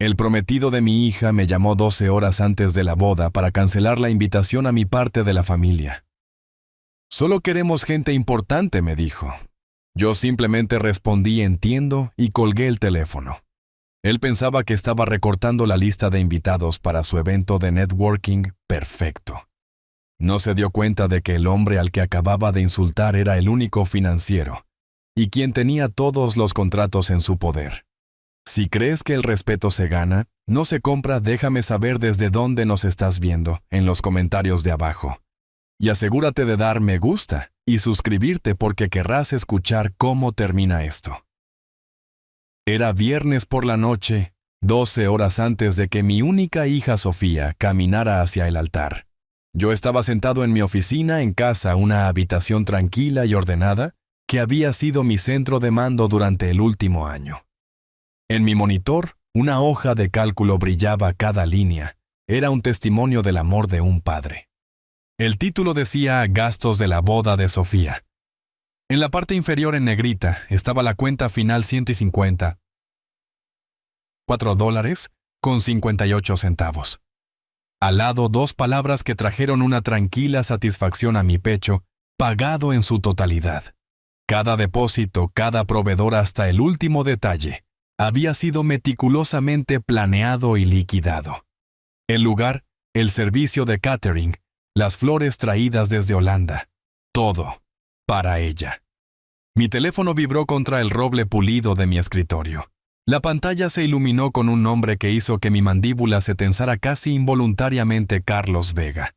El prometido de mi hija me llamó 12 horas antes de la boda para cancelar la invitación a mi parte de la familia. Solo queremos gente importante, me dijo. Yo simplemente respondí entiendo y colgué el teléfono. Él pensaba que estaba recortando la lista de invitados para su evento de networking perfecto. No se dio cuenta de que el hombre al que acababa de insultar era el único financiero y quien tenía todos los contratos en su poder. Si crees que el respeto se gana, no se compra, déjame saber desde dónde nos estás viendo en los comentarios de abajo. Y asegúrate de dar me gusta y suscribirte porque querrás escuchar cómo termina esto. Era viernes por la noche, 12 horas antes de que mi única hija Sofía caminara hacia el altar. Yo estaba sentado en mi oficina en casa, una habitación tranquila y ordenada, que había sido mi centro de mando durante el último año. En mi monitor, una hoja de cálculo brillaba cada línea. Era un testimonio del amor de un padre. El título decía gastos de la boda de Sofía. En la parte inferior en negrita estaba la cuenta final $4.58. Al lado 2 palabras que trajeron una tranquila satisfacción a mi pecho, pagado en su totalidad. Cada depósito, cada proveedor hasta el último detalle, había sido meticulosamente planeado y liquidado. El lugar, el servicio de catering, las flores traídas desde Holanda, todo para ella. Mi teléfono vibró contra el roble pulido de mi escritorio. La pantalla se iluminó con un nombre que hizo que mi mandíbula se tensara casi involuntariamente: Carlos Vega.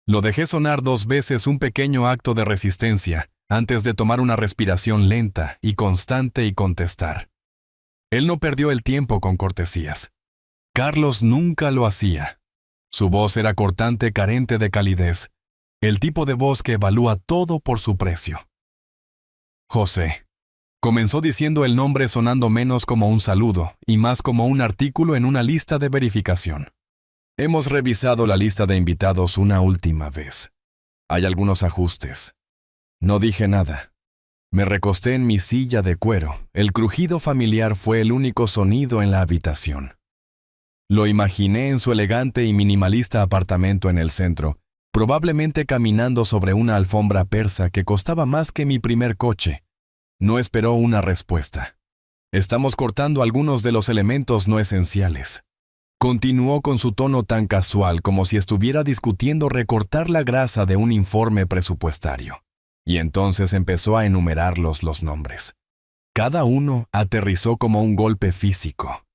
Lo dejé sonar 2 veces, un pequeño acto de resistencia, antes de tomar una respiración lenta y constante y contestar. Él no perdió el tiempo con cortesías. Carlos nunca lo hacía. Su voz era cortante, carente de calidez, el tipo de voz que evalúa todo por su precio. José. Comenzó diciendo el nombre sonando menos como un saludo y más como un artículo en una lista de verificación. Hemos revisado la lista de invitados una última vez. Hay algunos ajustes. No dije nada. Me recosté en mi silla de cuero. El crujido familiar fue el único sonido en la habitación. Lo imaginé en su elegante y minimalista apartamento en el centro, probablemente caminando sobre una alfombra persa que costaba más que mi primer coche. No esperó una respuesta. Estamos cortando algunos de los elementos no esenciales. Continuó con su tono tan casual como si estuviera discutiendo recortar la grasa de un informe presupuestario. Y entonces empezó a enumerarlos los nombres. Cada uno aterrizó como un golpe físico.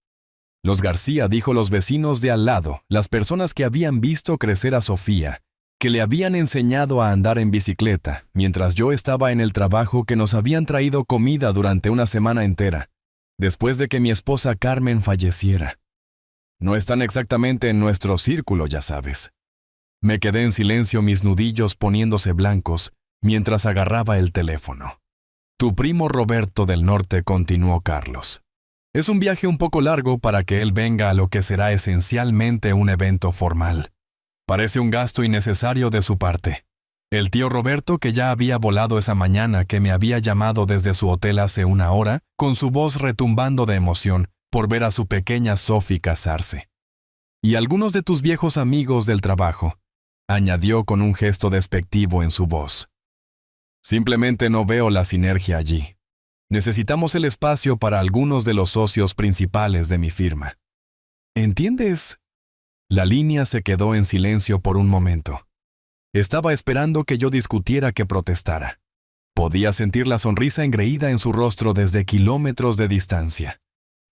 Los García, dijo, los vecinos de al lado, las personas que habían visto crecer a Sofía, que le habían enseñado a andar en bicicleta, mientras yo estaba en el trabajo, que nos habían traído comida durante una semana entera, después de que mi esposa Carmen falleciera. No están exactamente en nuestro círculo, ya sabes. Me quedé en silencio, mis nudillos poniéndose blancos, mientras agarraba el teléfono. Tu primo Roberto del Norte, continuó Carlos. Es un viaje un poco largo para que él venga a lo que será esencialmente un evento formal. Parece un gasto innecesario de su parte. El tío Roberto, que ya había volado esa mañana, que me había llamado desde su hotel hace una hora, con su voz retumbando de emoción por ver a su pequeña Sophie casarse. Y algunos de tus viejos amigos del trabajo, añadió con un gesto despectivo en su voz. Simplemente no veo la sinergia allí. Necesitamos el espacio para algunos de los socios principales de mi firma. ¿Entiendes? La línea se quedó en silencio por un momento. Estaba esperando que yo discutiera, que protestara. Podía sentir la sonrisa engreída en su rostro desde kilómetros de distancia.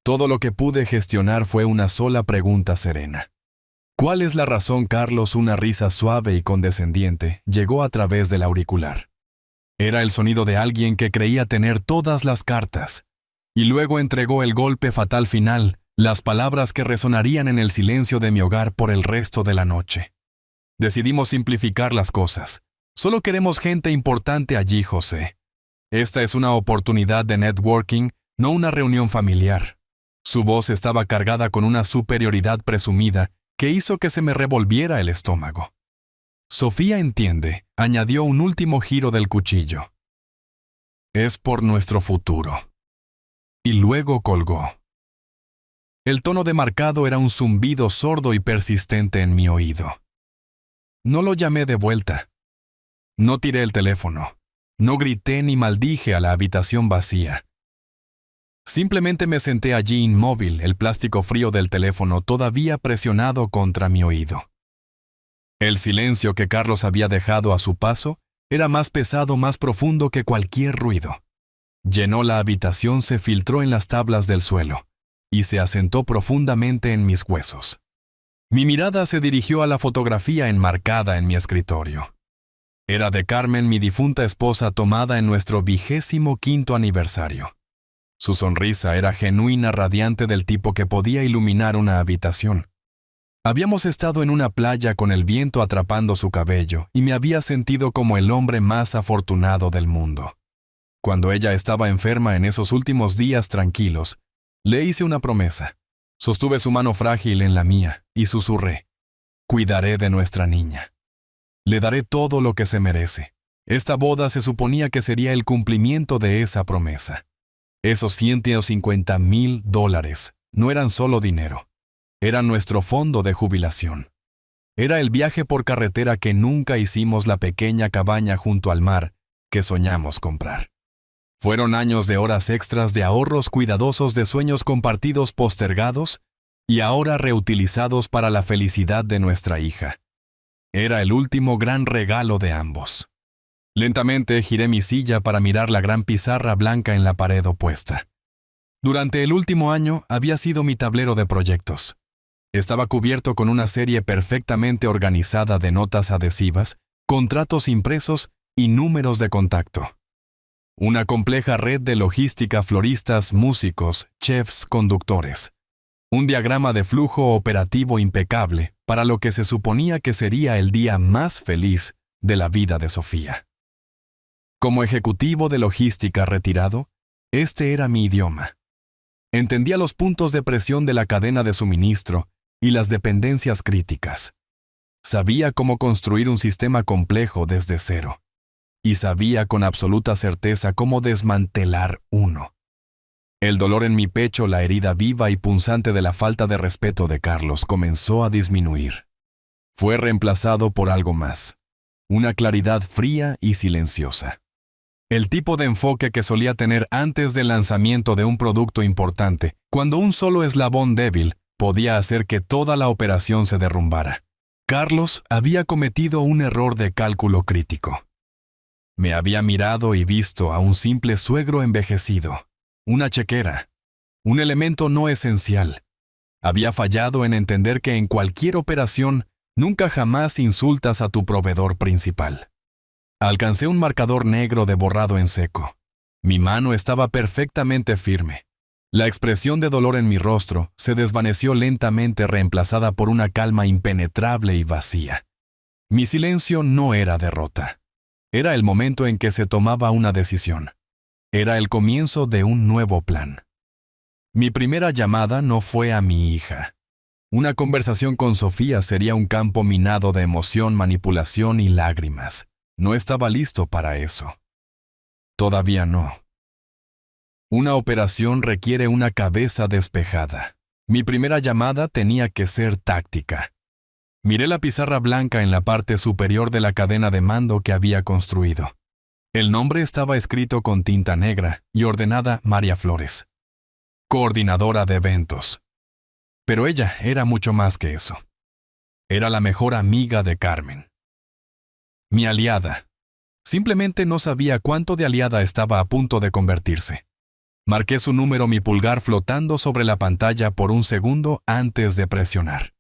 Todo lo que pude gestionar fue una sola pregunta serena. ¿Cuál es la razón, Carlos? Una risa suave y condescendiente llegó a través del auricular. Era el sonido de alguien que creía tener todas las cartas. Y luego entregó el golpe fatal final, las palabras que resonarían en el silencio de mi hogar por el resto de la noche. Decidimos simplificar las cosas. Solo queremos gente importante allí, José. Esta es una oportunidad de networking, no una reunión familiar. Su voz estaba cargada con una superioridad presumida que hizo que se me revolviera el estómago. Sofía entiende, añadió un último giro del cuchillo. Es por nuestro futuro. Y luego colgó. El tono de marcado era un zumbido sordo y persistente en mi oído. No lo llamé de vuelta. No tiré el teléfono. No grité ni maldije a la habitación vacía. Simplemente me senté allí inmóvil, el plástico frío del teléfono todavía presionado contra mi oído. El silencio que Carlos había dejado a su paso era más pesado, más profundo que cualquier ruido. Llenó la habitación, se filtró en las tablas del suelo y se asentó profundamente en mis huesos. Mi mirada se dirigió a la fotografía enmarcada en mi escritorio. Era de Carmen, mi difunta esposa, tomada en nuestro 25º aniversario. Su sonrisa era genuina, radiante, del tipo que podía iluminar una habitación. Habíamos estado en una playa con el viento atrapando su cabello y me había sentido como el hombre más afortunado del mundo. Cuando ella estaba enferma en esos últimos días tranquilos, le hice una promesa. Sostuve su mano frágil en la mía y susurré: «Cuidaré de nuestra niña. Le daré todo lo que se merece». Esta boda se suponía que sería el cumplimiento de esa promesa. Esos $150,000 no eran solo dinero. Era nuestro fondo de jubilación. Era el viaje por carretera que nunca hicimos, la pequeña cabaña junto al mar que soñamos comprar. Fueron años de horas extras, de ahorros cuidadosos, de sueños compartidos postergados y ahora reutilizados para la felicidad de nuestra hija. Era el último gran regalo de ambos. Lentamente giré mi silla para mirar la gran pizarra blanca en la pared opuesta. Durante el último año había sido mi tablero de proyectos. Estaba cubierto con una serie perfectamente organizada de notas adhesivas, contratos impresos y números de contacto. Una compleja red de logística, floristas, músicos, chefs, conductores. Un diagrama de flujo operativo impecable para lo que se suponía que sería el día más feliz de la vida de Sofía. Como ejecutivo de logística retirado, este era mi idioma. Entendía los puntos de presión de la cadena de suministro y las dependencias críticas. Sabía cómo construir un sistema complejo desde cero. Y sabía con absoluta certeza cómo desmantelar uno. El dolor en mi pecho, la herida viva y punzante de la falta de respeto de Carlos, comenzó a disminuir. Fue reemplazado por algo más. Una claridad fría y silenciosa. El tipo de enfoque que solía tener antes del lanzamiento de un producto importante, cuando un solo eslabón débil podía hacer que toda la operación se derrumbara. Carlos había cometido un error de cálculo crítico. Me había mirado y visto a un simple suegro envejecido, una chequera, un elemento no esencial. Había fallado en entender que en cualquier operación nunca jamás insultas a tu proveedor principal. Alcancé un marcador negro de borrado en seco. Mi mano estaba perfectamente firme. La expresión de dolor en mi rostro se desvaneció lentamente, reemplazada por una calma impenetrable y vacía. Mi silencio no era derrota. Era el momento en que se tomaba una decisión. Era el comienzo de un nuevo plan. Mi primera llamada no fue a mi hija. Una conversación con Sofía sería un campo minado de emoción, manipulación y lágrimas. No estaba listo para eso. Todavía no. Una operación requiere una cabeza despejada. Mi primera llamada tenía que ser táctica. Miré la pizarra blanca en la parte superior de la cadena de mando que había construido. El nombre estaba escrito con tinta negra y ordenada María Flores, coordinadora de eventos. Pero ella era mucho más que eso. Era la mejor amiga de Carmen. Mi aliada. Simplemente no sabía cuánto de aliada estaba a punto de convertirse. Marqué su número, mi pulgar flotando sobre la pantalla por un segundo antes de presionar.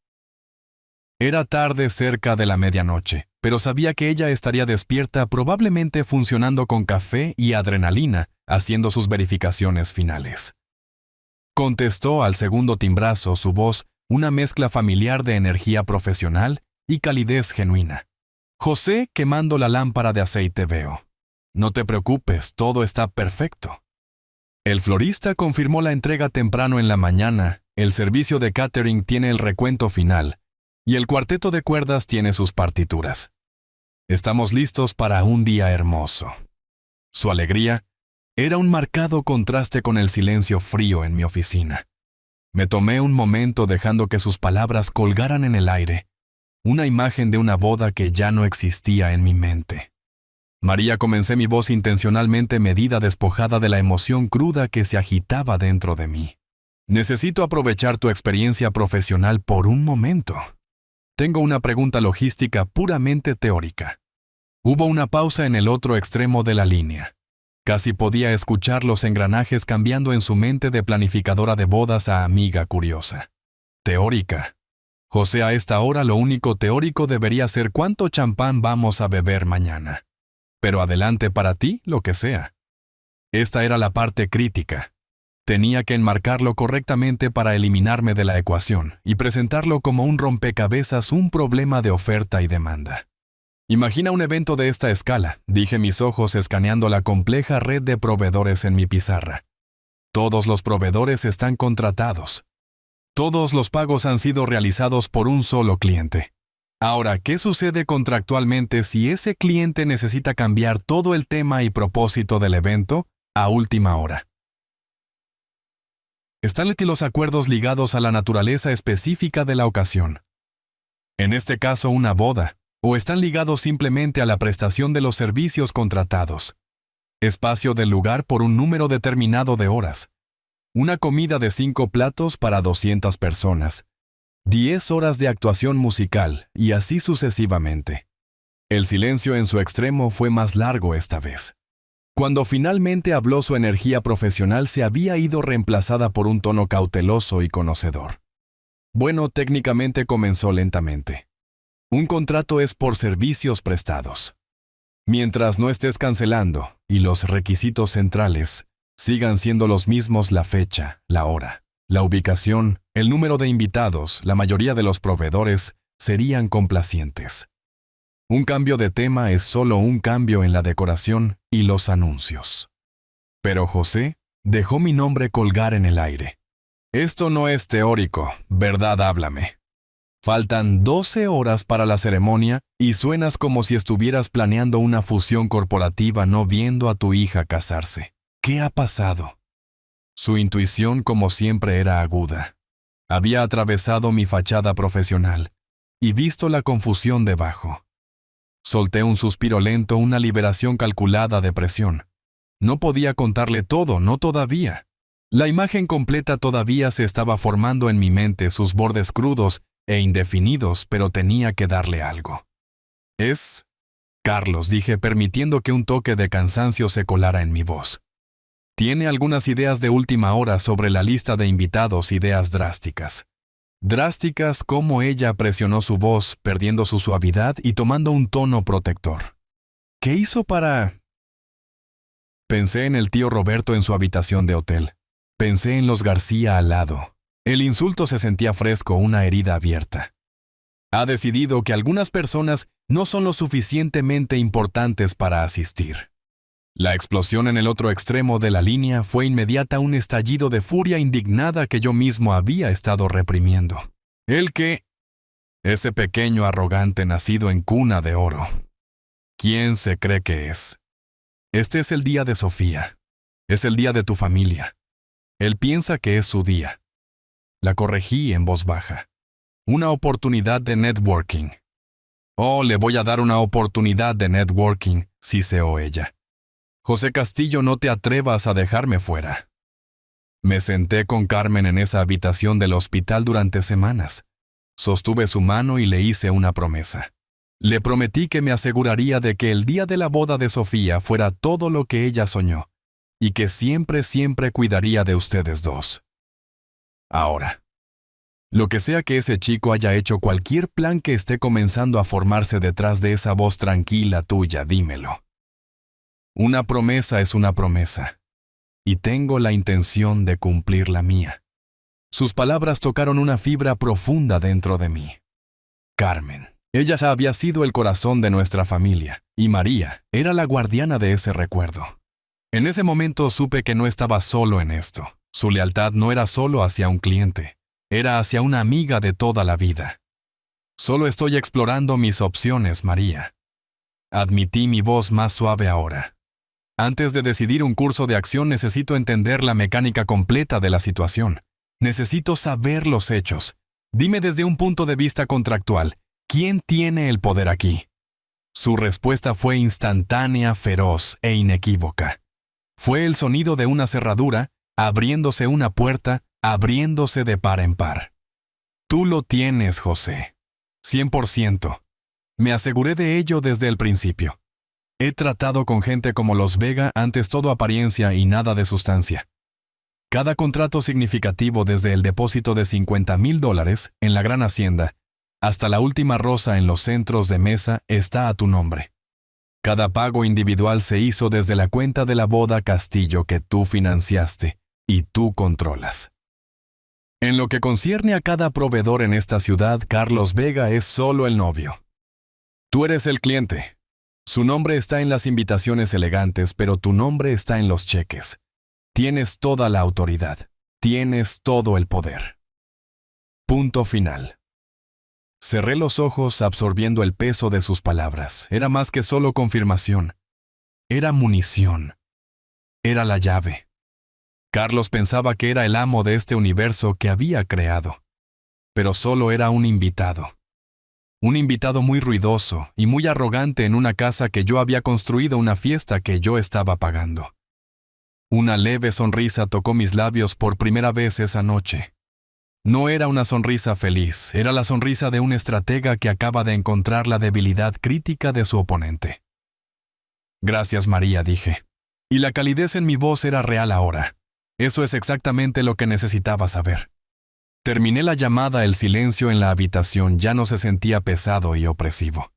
Era tarde, cerca de la medianoche, pero sabía que ella estaría despierta, probablemente funcionando con café y adrenalina, haciendo sus verificaciones finales. Contestó al segundo timbrazo, su voz una mezcla familiar de energía profesional y calidez genuina. José, quemando la lámpara de aceite, veo. No te preocupes, todo está perfecto. El florista confirmó la entrega temprano en la mañana, el servicio de catering tiene el recuento final, y el cuarteto de cuerdas tiene sus partituras. Estamos listos para un día hermoso. Su alegría era un marcado contraste con el silencio frío en mi oficina. Me tomé un momento dejando que sus palabras colgaran en el aire, una imagen de una boda que ya no existía en mi mente. María, comencé mi voz intencionalmente medida, despojada de la emoción cruda que se agitaba dentro de mí. Necesito aprovechar tu experiencia profesional por un momento. Tengo una pregunta logística puramente teórica. Hubo una pausa en el otro extremo de la línea. Casi podía escuchar los engranajes cambiando en su mente de planificadora de bodas a amiga curiosa. Teórica. José, a esta hora lo único teórico debería ser cuánto champán vamos a beber mañana. Pero adelante para ti, lo que sea. Esta era la parte crítica. Tenía que enmarcarlo correctamente para eliminarme de la ecuación y presentarlo como un rompecabezas, un problema de oferta y demanda. Imagina un evento de esta escala, dije, mis ojos escaneando la compleja red de proveedores en mi pizarra. Todos los proveedores están contratados. Todos los pagos han sido realizados por un solo cliente. Ahora, ¿qué sucede contractualmente si ese cliente necesita cambiar todo el tema y propósito del evento a última hora? Están los acuerdos ligados a la naturaleza específica de la ocasión. En este caso, una boda, o están ligados simplemente a la prestación de los servicios contratados. Espacio del lugar por un número determinado de horas. Una comida de 5 platos para 200 personas. 10 horas de actuación musical, y así sucesivamente. El silencio en su extremo fue más largo esta vez. Cuando finalmente habló, su energía profesional se había ido reemplazada por un tono cauteloso y conocedor. Bueno, técnicamente, comenzó lentamente. Un contrato es por servicios prestados. Mientras no estés cancelando y los requisitos centrales sigan siendo los mismos, la fecha, la hora, la ubicación, el número de invitados, la mayoría de los proveedores serían complacientes. Un cambio de tema es solo un cambio en la decoración y los anuncios. Pero José dejó mi nombre colgar en el aire. Esto no es teórico, ¿verdad? Háblame. Faltan 12 horas para la ceremonia y suenas como si estuvieras planeando una fusión corporativa, no viendo a tu hija casarse. ¿Qué ha pasado? Su intuición, como siempre, era aguda. Había atravesado mi fachada profesional y visto la confusión debajo. Solté un suspiro lento, una liberación calculada de presión. No podía contarle todo, no todavía. La imagen completa todavía se estaba formando en mi mente, sus bordes crudos e indefinidos, pero tenía que darle algo. Es Carlos, dije, permitiendo que un toque de cansancio se colara en mi voz. Tiene algunas ideas de última hora sobre la lista de invitados, ideas drásticas. Drásticas, como ella presionó su voz, perdiendo su suavidad y tomando un tono protector. ¿Qué hizo para...? Pensé en el tío Roberto en su habitación de hotel. Pensé en los García al lado. El insulto se sentía fresco, una herida abierta. Ha decidido que algunas personas no son lo suficientemente importantes para asistir. La explosión en el otro extremo de la línea fue inmediata, un estallido de furia indignada que yo mismo había estado reprimiendo. ¿El qué? Ese pequeño arrogante nacido en cuna de oro. ¿Quién se cree que es? Este es el día de Sofía. Es el día de tu familia. Él piensa que es su día. La corregí en voz baja. Una oportunidad de networking. Oh, le voy a dar una oportunidad de networking, siseó ella. José Castillo, no te atrevas a dejarme fuera. Me senté con Carmen en esa habitación del hospital durante semanas. Sostuve su mano y le hice una promesa. Le prometí que me aseguraría de que el día de la boda de Sofía fuera todo lo que ella soñó, y que siempre, siempre cuidaría de ustedes dos. Ahora, lo que sea que ese chico haya hecho, cualquier plan que esté comenzando a formarse detrás de esa voz tranquila tuya, dímelo. Una promesa es una promesa, y tengo la intención de cumplir la mía. Sus palabras tocaron una fibra profunda dentro de mí. Carmen. Ella había sido el corazón de nuestra familia, y María era la guardiana de ese recuerdo. En ese momento supe que no estaba solo en esto. Su lealtad no era solo hacia un cliente, era hacia una amiga de toda la vida. Solo estoy explorando mis opciones, María. Admití, mi voz más suave ahora. Antes de decidir un curso de acción necesito entender la mecánica completa de la situación. Necesito saber los hechos. Dime desde un punto de vista contractual, ¿quién tiene el poder aquí? Su respuesta fue instantánea, feroz e inequívoca. Fue el sonido de una cerradura, abriéndose una puerta, abriéndose de par en par. Tú lo tienes, José. 100%. Me aseguré de ello desde el principio. He tratado con gente como los Vega, antes todo apariencia y nada de sustancia. Cada contrato significativo, desde el depósito de $50,000 en la gran hacienda hasta la última rosa en los centros de mesa, está a tu nombre. Cada pago individual se hizo desde la cuenta de la boda Castillo que tú financiaste y tú controlas. En lo que concierne a cada proveedor en esta ciudad, Carlos Vega es solo el novio. Tú eres el cliente. Su nombre está en las invitaciones elegantes, pero tu nombre está en los cheques. Tienes toda la autoridad. Tienes todo el poder. Punto final. Cerré los ojos absorbiendo el peso de sus palabras. Era más que solo confirmación. Era munición. Era la llave. Carlos pensaba que era el amo de este universo que había creado. Pero solo era un invitado. Un invitado muy ruidoso y muy arrogante en una casa que yo había construido, una fiesta que yo estaba pagando. Una leve sonrisa tocó mis labios por primera vez esa noche. No era una sonrisa feliz, era la sonrisa de un estratega que acaba de encontrar la debilidad crítica de su oponente. Gracias, María, dije. Y la calidez en mi voz era real ahora. Eso es exactamente lo que necesitaba saber. Terminé la llamada, el silencio en la habitación ya no se sentía pesado y opresivo.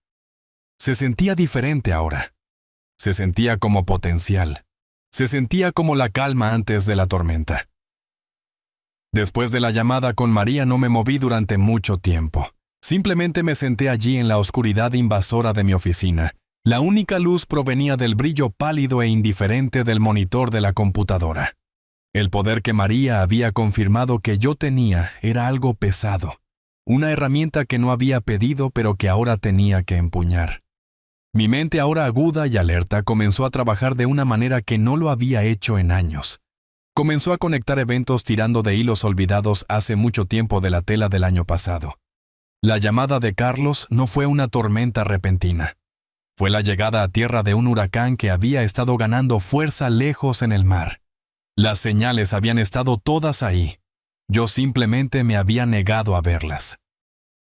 Se sentía diferente ahora. Se sentía como potencial. Se sentía como la calma antes de la tormenta. Después de la llamada con María no me moví durante mucho tiempo. Simplemente me senté allí en la oscuridad invasora de mi oficina. La única luz provenía del brillo pálido e indiferente del monitor de la computadora. El poder que María había confirmado que yo tenía era algo pesado, una herramienta que no había pedido pero que ahora tenía que empuñar. Mi mente, ahora aguda y alerta, comenzó a trabajar de una manera que no lo había hecho en años. Comenzó a conectar eventos tirando de hilos olvidados hace mucho tiempo de la tela del año pasado. La llamada de Carlos no fue una tormenta repentina. Fue la llegada a tierra de un huracán que había estado ganando fuerza lejos en el mar. Las señales habían estado todas ahí. Yo simplemente me había negado a verlas.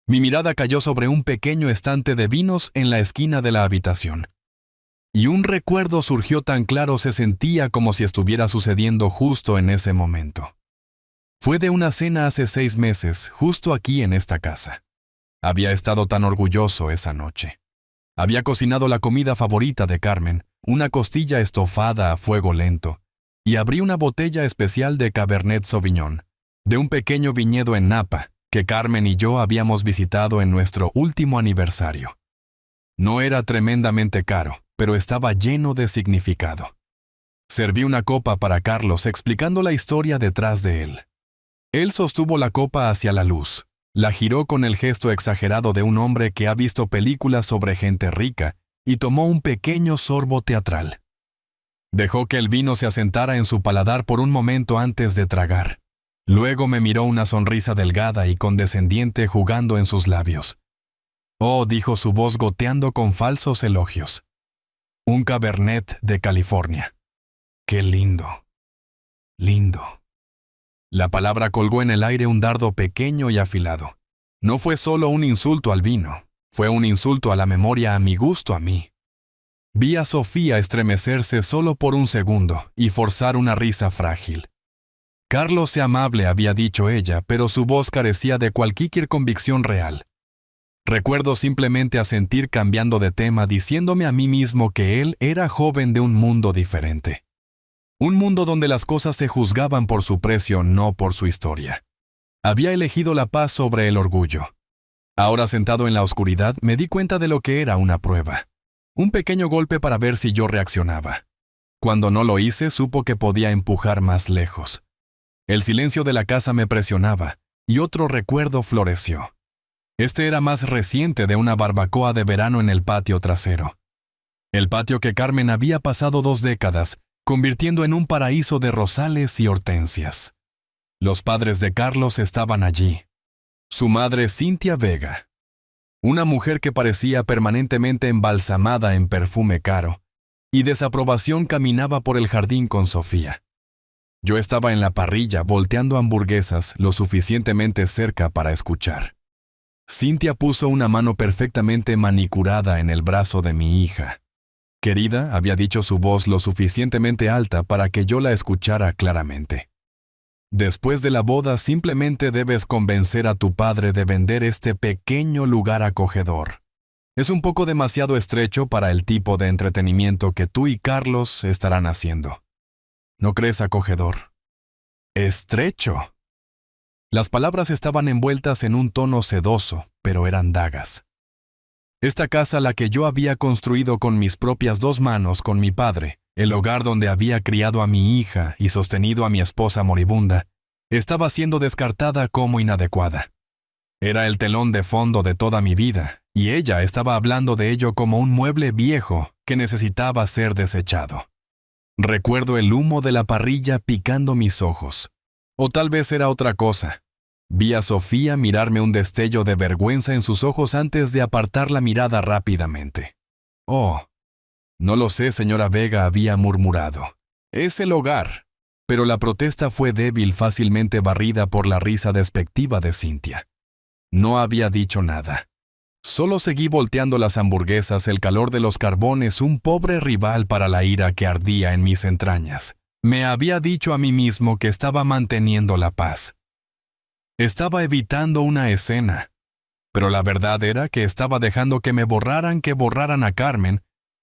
Mi mirada cayó sobre un pequeño estante de vinos en la esquina de la habitación. Y un recuerdo surgió tan claro, se sentía como si estuviera sucediendo justo en ese momento. Fue de una cena hace 6 meses, justo aquí en esta casa. Había estado tan orgulloso esa noche. Había cocinado la comida favorita de Carmen, una costilla estofada a fuego lento, y abrí una botella especial de Cabernet Sauvignon, de un pequeño viñedo en Napa, que Carmen y yo habíamos visitado en nuestro último aniversario. No era tremendamente caro, pero estaba lleno de significado. Serví una copa para Carlos explicando la historia detrás de él. Él sostuvo la copa hacia la luz, la giró con el gesto exagerado de un hombre que ha visto películas sobre gente rica y tomó un pequeño sorbo teatral. Dejó que el vino se asentara en su paladar por un momento antes de tragar. Luego me miró, una sonrisa delgada y condescendiente jugando en sus labios. «Oh», dijo, su voz goteando con falsos elogios. «Un Cabernet de California. ¡Qué lindo! Lindo». La palabra colgó en el aire un dardo pequeño y afilado. No fue solo un insulto al vino, fue un insulto a la memoria, a mi gusto, a mí. Vi a Sofía estremecerse solo por un segundo y forzar una risa frágil. «Carlos, sea amable», había dicho ella, pero su voz carecía de cualquier convicción real. Recuerdo simplemente asentir, cambiando de tema, diciéndome a mí mismo que él era joven de un mundo diferente. Un mundo donde las cosas se juzgaban por su precio, no por su historia. Había elegido la paz sobre el orgullo. Ahora, sentado en la oscuridad, me di cuenta de lo que era una prueba. Un pequeño golpe para ver si yo reaccionaba. Cuando no lo hice, supo que podía empujar más lejos. El silencio de la casa me presionaba, y otro recuerdo floreció. Este era más reciente, de una barbacoa de verano en el patio trasero. El patio que Carmen había pasado 2 décadas, convirtiendo en un paraíso de rosales y hortensias. Los padres de Carlos estaban allí. Su madre, Cynthia Vega, una mujer que parecía permanentemente embalsamada en perfume caro, y desaprobación caminaba por el jardín con Sofía. Yo estaba en la parrilla volteando hamburguesas lo suficientemente cerca para escuchar. Cynthia puso una mano perfectamente manicurada en el brazo de mi hija. Querida, había dicho su voz lo suficientemente alta para que yo la escuchara claramente. Después de la boda simplemente debes convencer a tu padre de vender este pequeño lugar acogedor. Es un poco demasiado estrecho para el tipo de entretenimiento que tú y Carlos estarán haciendo. ¿No crees acogedor? Estrecho. Las palabras estaban envueltas en un tono sedoso, pero eran dagas. Esta casa, la que yo había construido con mis propias 2 manos con mi padre, el hogar donde había criado a mi hija y sostenido a mi esposa moribunda, estaba siendo descartada como inadecuada. Era el telón de fondo de toda mi vida, y ella estaba hablando de ello como un mueble viejo que necesitaba ser desechado. Recuerdo el humo de la parrilla picando mis ojos. O tal vez era otra cosa. Vi a Sofía mirarme un destello de vergüenza en sus ojos antes de apartar la mirada rápidamente. «Oh, no lo sé, señora Vega», había murmurado. «Es el hogar». Pero la protesta fue débil, fácilmente barrida por la risa despectiva de Cynthia. No había dicho nada. Solo seguí volteando las hamburguesas, el calor de los carbones, un pobre rival para la ira que ardía en mis entrañas. Me había dicho a mí mismo que estaba manteniendo la paz. Estaba evitando una escena. Pero la verdad era que estaba dejando que borraran a Carmen,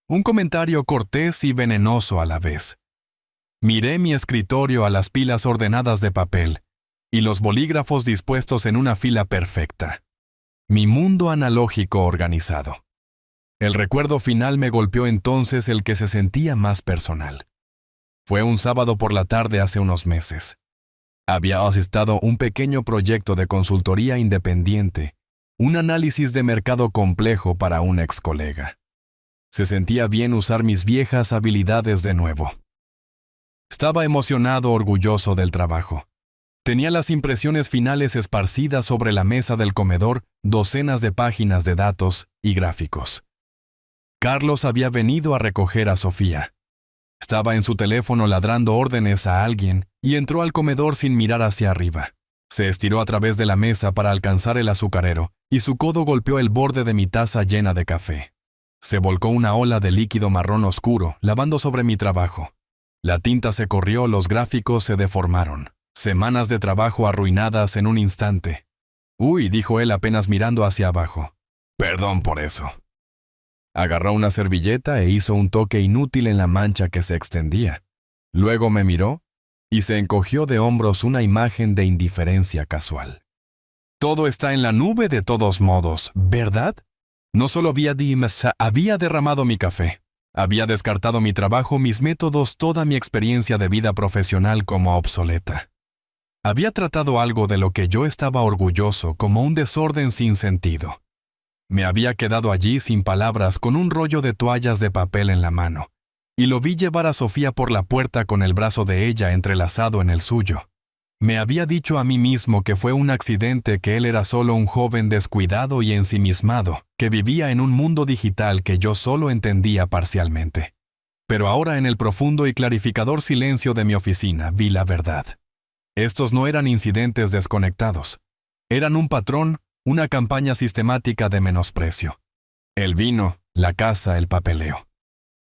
un comentario cortés y venenoso a la vez. Miré mi escritorio a las pilas ordenadas de papel y los bolígrafos dispuestos en una fila perfecta. Mi mundo analógico organizado. El recuerdo final me golpeó entonces, el que se sentía más personal. Fue un sábado por la tarde hace unos meses. Había asistido a un pequeño proyecto de consultoría independiente, un análisis de mercado complejo para un ex colega. Se sentía bien usar mis viejas habilidades de nuevo. Estaba emocionado, orgulloso del trabajo. Tenía las impresiones finales esparcidas sobre la mesa del comedor, docenas de páginas de datos y gráficos. Carlos había venido a recoger a Sofía. Estaba en su teléfono ladrando órdenes a alguien y entró al comedor sin mirar hacia arriba. Se estiró a través de la mesa para alcanzar el azucarero y su codo golpeó el borde de mi taza llena de café. Se volcó una ola de líquido marrón oscuro, lavando sobre mi trabajo. La tinta se corrió, los gráficos se deformaron. Semanas de trabajo arruinadas en un instante. «Uy», dijo él apenas mirando hacia abajo. «Perdón por eso». Agarró una servilleta e hizo un toque inútil en la mancha que se extendía. Luego me miró y se encogió de hombros, una imagen de indiferencia casual. «Todo está en la nube de todos modos, ¿verdad? No solo había derramado mi café. Había descartado mi trabajo, mis métodos, toda mi experiencia de vida profesional como obsoleta. Había tratado algo de lo que yo estaba orgulloso como un desorden sin sentido. Me había quedado allí sin palabras con un rollo de toallas de papel en la mano, y lo vi llevar a Sofía por la puerta con el brazo de ella entrelazado en el suyo. Me había dicho a mí mismo que fue un accidente, que él era solo un joven descuidado y ensimismado, que vivía en un mundo digital que yo solo entendía parcialmente. Pero ahora, en el profundo y clarificador silencio de mi oficina, vi la verdad. Estos no eran incidentes desconectados. Eran un patrón, una campaña sistemática de menosprecio. El vino, la casa, el papeleo.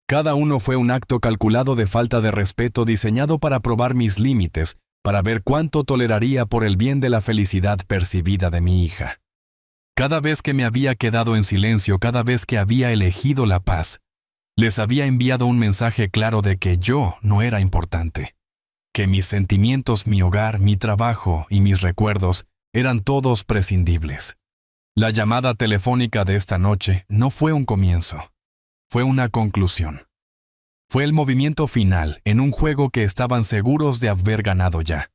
Cada uno fue un acto calculado de falta de respeto, diseñado para probar mis límites, para ver cuánto toleraría por el bien de la felicidad percibida de mi hija. Cada vez que me había quedado en silencio, cada vez que había elegido la paz, les había enviado un mensaje claro de que yo no era importante, que mis sentimientos, mi hogar, mi trabajo y mis recuerdos eran todos prescindibles. La llamada telefónica de esta noche no fue un comienzo, fue una conclusión. Fue el movimiento final en un juego que estaban seguros de haber ganado ya.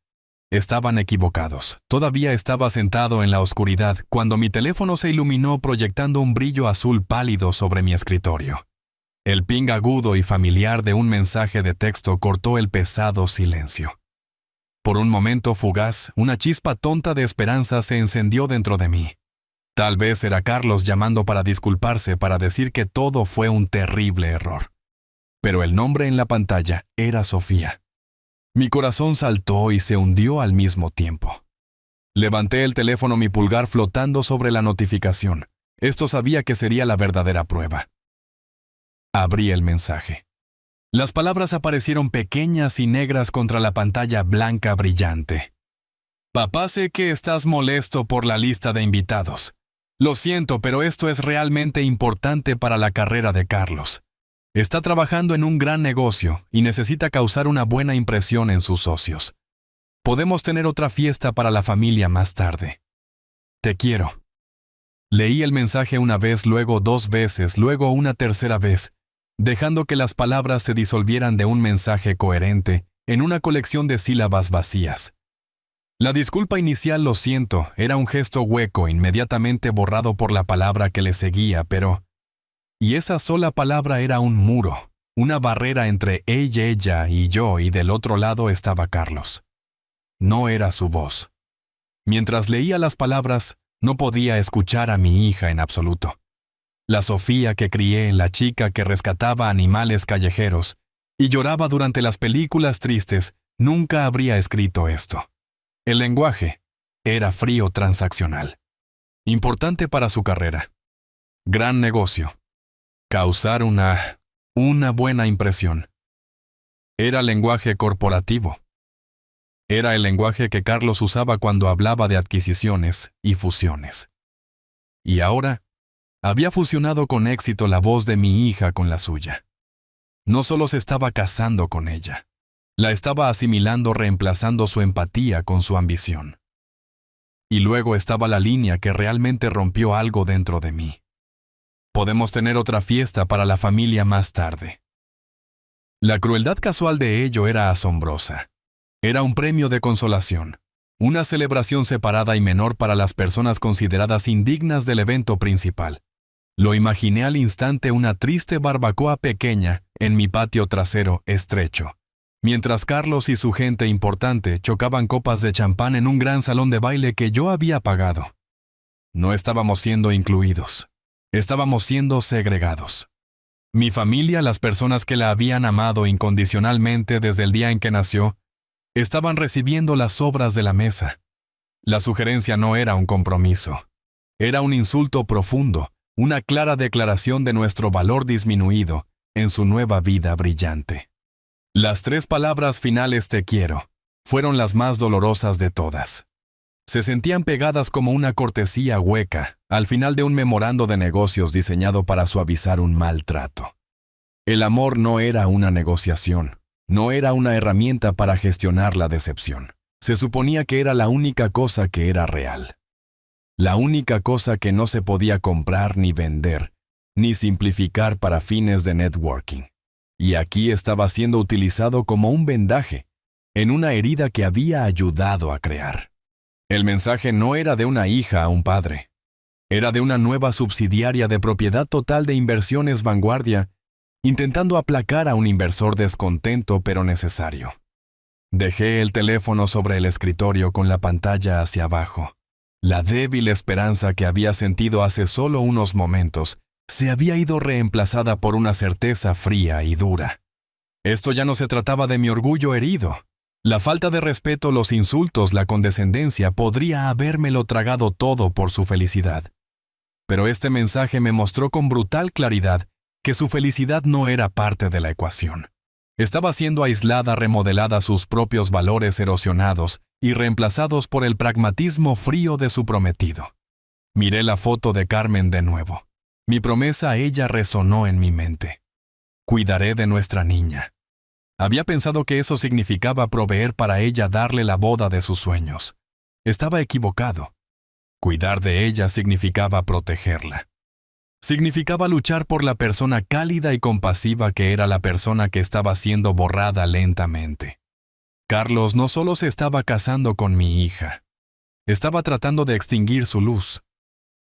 Estaban equivocados. Todavía estaba sentado en la oscuridad cuando mi teléfono se iluminó, proyectando un brillo azul pálido sobre mi escritorio. El ping agudo y familiar de un mensaje de texto cortó el pesado silencio. Por un momento fugaz, una chispa tonta de esperanza se encendió dentro de mí. Tal vez era Carlos llamando para disculparse, para decir que todo fue un terrible error. Pero el nombre en la pantalla era Sofía. Mi corazón saltó y se hundió al mismo tiempo. Levanté el teléfono, mi pulgar flotando sobre la notificación. Esto sabía que sería la verdadera prueba. Abrí el mensaje. Las palabras aparecieron pequeñas y negras contra la pantalla blanca brillante. Papá, sé que estás molesto por la lista de invitados. Lo siento, pero esto es realmente importante para la carrera de Carlos. Está trabajando en un gran negocio y necesita causar una buena impresión en sus socios. Podemos tener otra fiesta para la familia más tarde. Te quiero. Leí el mensaje una vez, luego 2 veces, luego una tercera vez, dejando que las palabras se disolvieran de un mensaje coherente en una colección de sílabas vacías. La disculpa inicial, lo siento, era un gesto hueco inmediatamente borrado por la palabra que le seguía, pero... Y esa sola palabra era un muro, una barrera entre ella y yo, y del otro lado estaba Carlos. No era su voz. Mientras leía las palabras, no podía escuchar a mi hija en absoluto. La Sofía que crié, la chica que rescataba animales callejeros y lloraba durante las películas tristes, nunca habría escrito esto. El lenguaje era frío transaccional. Importante para su carrera. Gran negocio. Causar una buena impresión. Era lenguaje corporativo. Era el lenguaje que Carlos usaba cuando hablaba de adquisiciones y fusiones. Y ahora, había fusionado con éxito la voz de mi hija con la suya. No solo se estaba casando con ella, la estaba asimilando, reemplazando su empatía con su ambición. Y luego estaba la línea que realmente rompió algo dentro de mí. Podemos tener otra fiesta para la familia más tarde. La crueldad casual de ello era asombrosa. Era un premio de consolación, una celebración separada y menor para las personas consideradas indignas del evento principal. Lo imaginé al instante, una triste barbacoa pequeña en mi patio trasero estrecho, mientras Carlos y su gente importante chocaban copas de champán en un gran salón de baile que yo había pagado. No estábamos siendo incluidos. Estábamos siendo segregados. Mi familia, las personas que la habían amado incondicionalmente desde el día en que nació, estaban recibiendo las sobras de la mesa. La sugerencia no era un compromiso. Era un insulto profundo, una clara declaración de nuestro valor disminuido en su nueva vida brillante. Las 3 palabras finales, te quiero, fueron las más dolorosas de todas. Se sentían pegadas como una cortesía hueca al final de un memorando de negocios diseñado para suavizar un maltrato. El amor no era una negociación, no era una herramienta para gestionar la decepción. Se suponía que era la única cosa que era real. La única cosa que no se podía comprar ni vender, ni simplificar para fines de networking. Y aquí estaba siendo utilizado como un vendaje, en una herida que había ayudado a crear. El mensaje no era de una hija a un padre. Era de una nueva subsidiaria de propiedad total de Inversiones Vanguardia, intentando aplacar a un inversor descontento pero necesario. Dejé el teléfono sobre el escritorio con la pantalla hacia abajo. La débil esperanza que había sentido hace solo unos momentos se había ido reemplazada por una certeza fría y dura. Esto ya no se trataba de mi orgullo herido. La falta de respeto, los insultos, la condescendencia podría habérmelo tragado todo por su felicidad. Pero este mensaje me mostró con brutal claridad que su felicidad no era parte de la ecuación. Estaba siendo aislada, remodelada, sus propios valores erosionados y reemplazados por el pragmatismo frío de su prometido. Miré la foto de Carmen de nuevo. Mi promesa a ella resonó en mi mente. Cuidaré de nuestra niña. Había pensado que eso significaba proveer para ella, darle la boda de sus sueños. Estaba equivocado. Cuidar de ella significaba protegerla. Significaba luchar por la persona cálida y compasiva que era la persona que estaba siendo borrada lentamente. Carlos no solo se estaba casando con mi hija, estaba tratando de extinguir su luz.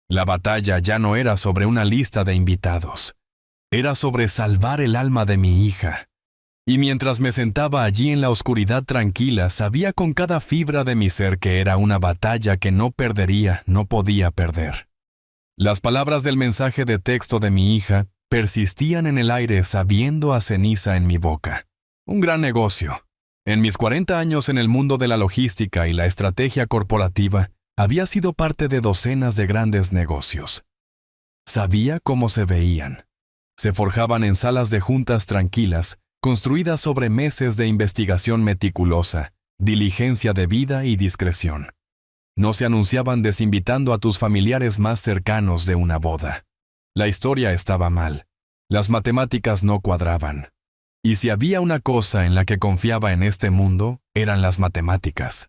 La batalla ya no era sobre una lista de invitados. Era sobre salvar el alma de mi hija. Y mientras me sentaba allí en la oscuridad tranquila, sabía con cada fibra de mi ser que era una batalla que no perdería, no podía perder. Las palabras del mensaje de texto de mi hija persistían en el aire sabiendo a ceniza en mi boca. Un gran negocio. En mis 40 años en el mundo de la logística y la estrategia corporativa, había sido parte de docenas de grandes negocios. Sabía cómo se veían. Se forjaban en salas de juntas tranquilas, construidas sobre meses de investigación meticulosa, diligencia debida y discreción. No se anunciaban desinvitando a tus familiares más cercanos de una boda. La historia estaba mal. Las matemáticas no cuadraban. Y si había una cosa en la que confiaba en este mundo, eran las matemáticas.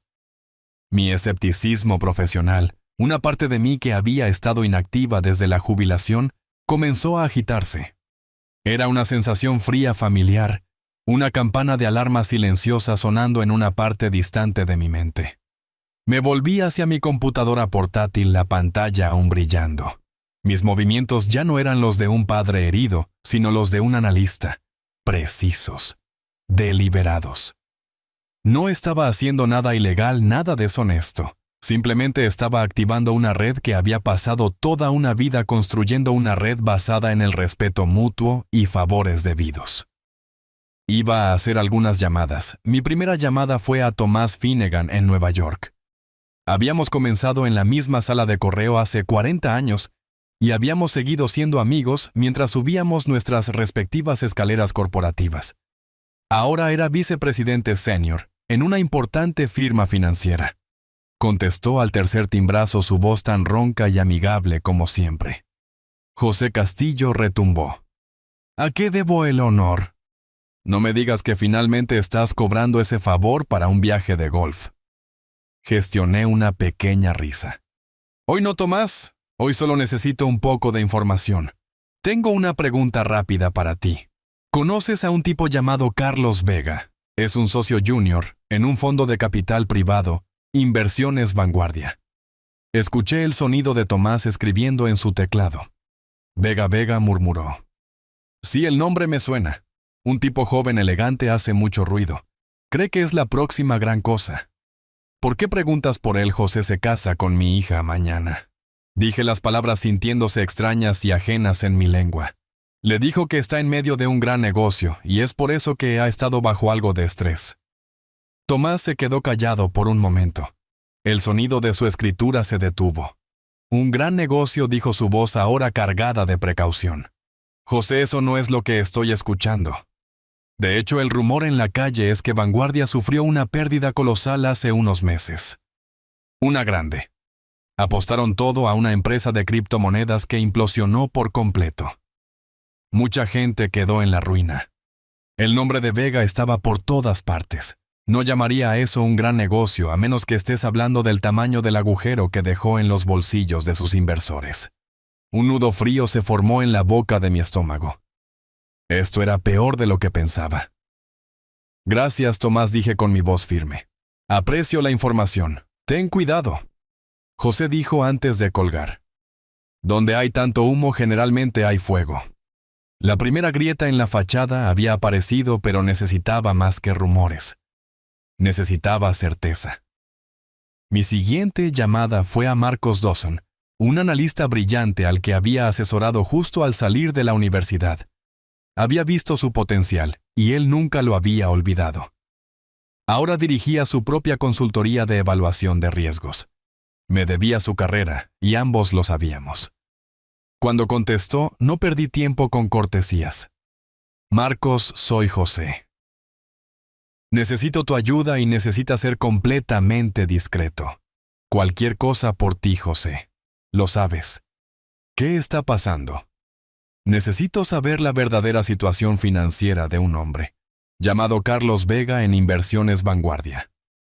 Mi escepticismo profesional, una parte de mí que había estado inactiva desde la jubilación, comenzó a agitarse. Era una sensación fría familiar, una campana de alarma silenciosa sonando en una parte distante de mi mente. Me volví hacia mi computadora portátil, la pantalla aún brillando. Mis movimientos ya no eran los de un padre herido, sino los de un analista. Precisos, deliberados. No estaba haciendo nada ilegal, nada deshonesto. Simplemente estaba activando una red que había pasado toda una vida construyendo una red basada en el respeto mutuo y favores debidos. Iba a hacer algunas llamadas. Mi primera llamada fue a Tomás Finnegan en Nueva York. Habíamos comenzado en la misma sala de correo hace 40 años y habíamos seguido siendo amigos mientras subíamos nuestras respectivas escaleras corporativas. Ahora era vicepresidente senior en una importante firma financiera. Contestó al tercer timbrazo su voz tan ronca y amigable como siempre. José Castillo retumbó. ¿A qué debo el honor? No me digas que finalmente estás cobrando ese favor para un viaje de golf. Gestioné una pequeña risa. Hoy no, Tomás. Hoy solo necesito un poco de información. Tengo una pregunta rápida para ti. ¿Conoces a un tipo llamado Carlos Vega? Es un socio junior en un fondo de capital privado, Inversiones Vanguardia. Escuché el sonido de Tomás escribiendo en su teclado. Vega murmuró. Sí, el nombre me suena. Un tipo joven elegante hace mucho ruido. Cree que es la próxima gran cosa. ¿Por qué preguntas por él? José se casa con mi hija mañana. Dije las palabras sintiéndose extrañas y ajenas en mi lengua. Le dijo que está en medio de un gran negocio y es por eso que ha estado bajo algo de estrés. Tomás se quedó callado por un momento. El sonido de su escritura se detuvo. Un gran negocio, dijo su voz ahora cargada de precaución. José, eso no es lo que estoy escuchando. De hecho, el rumor en la calle es que Vanguardia sufrió una pérdida colosal hace unos meses. Una grande. Apostaron todo a una empresa de criptomonedas que implosionó por completo. Mucha gente quedó en la ruina. El nombre de Vega estaba por todas partes. No llamaría a eso un gran negocio a menos que estés hablando del tamaño del agujero que dejó en los bolsillos de sus inversores. Un nudo frío se formó en la boca de mi estómago. Esto era peor de lo que pensaba. Gracias, Tomás, dije con mi voz firme. Aprecio la información. Ten cuidado. José dijo antes de colgar. Donde hay tanto humo generalmente hay fuego. La primera grieta en la fachada había aparecido, pero necesitaba más que rumores. Necesitaba certeza. Mi siguiente llamada fue a Marcos Dawson, un analista brillante al que había asesorado justo al salir de la universidad. Había visto su potencial, y él nunca lo había olvidado. Ahora dirigía su propia consultoría de evaluación de riesgos. Me debía su carrera, y ambos lo sabíamos. Cuando contestó, no perdí tiempo con cortesías. Marcos, soy José. Necesito tu ayuda y necesitas ser completamente discreto. Cualquier cosa por ti, José. Lo sabes. ¿Qué está pasando? Necesito saber la verdadera situación financiera de un hombre, llamado Carlos Vega en Inversiones Vanguardia.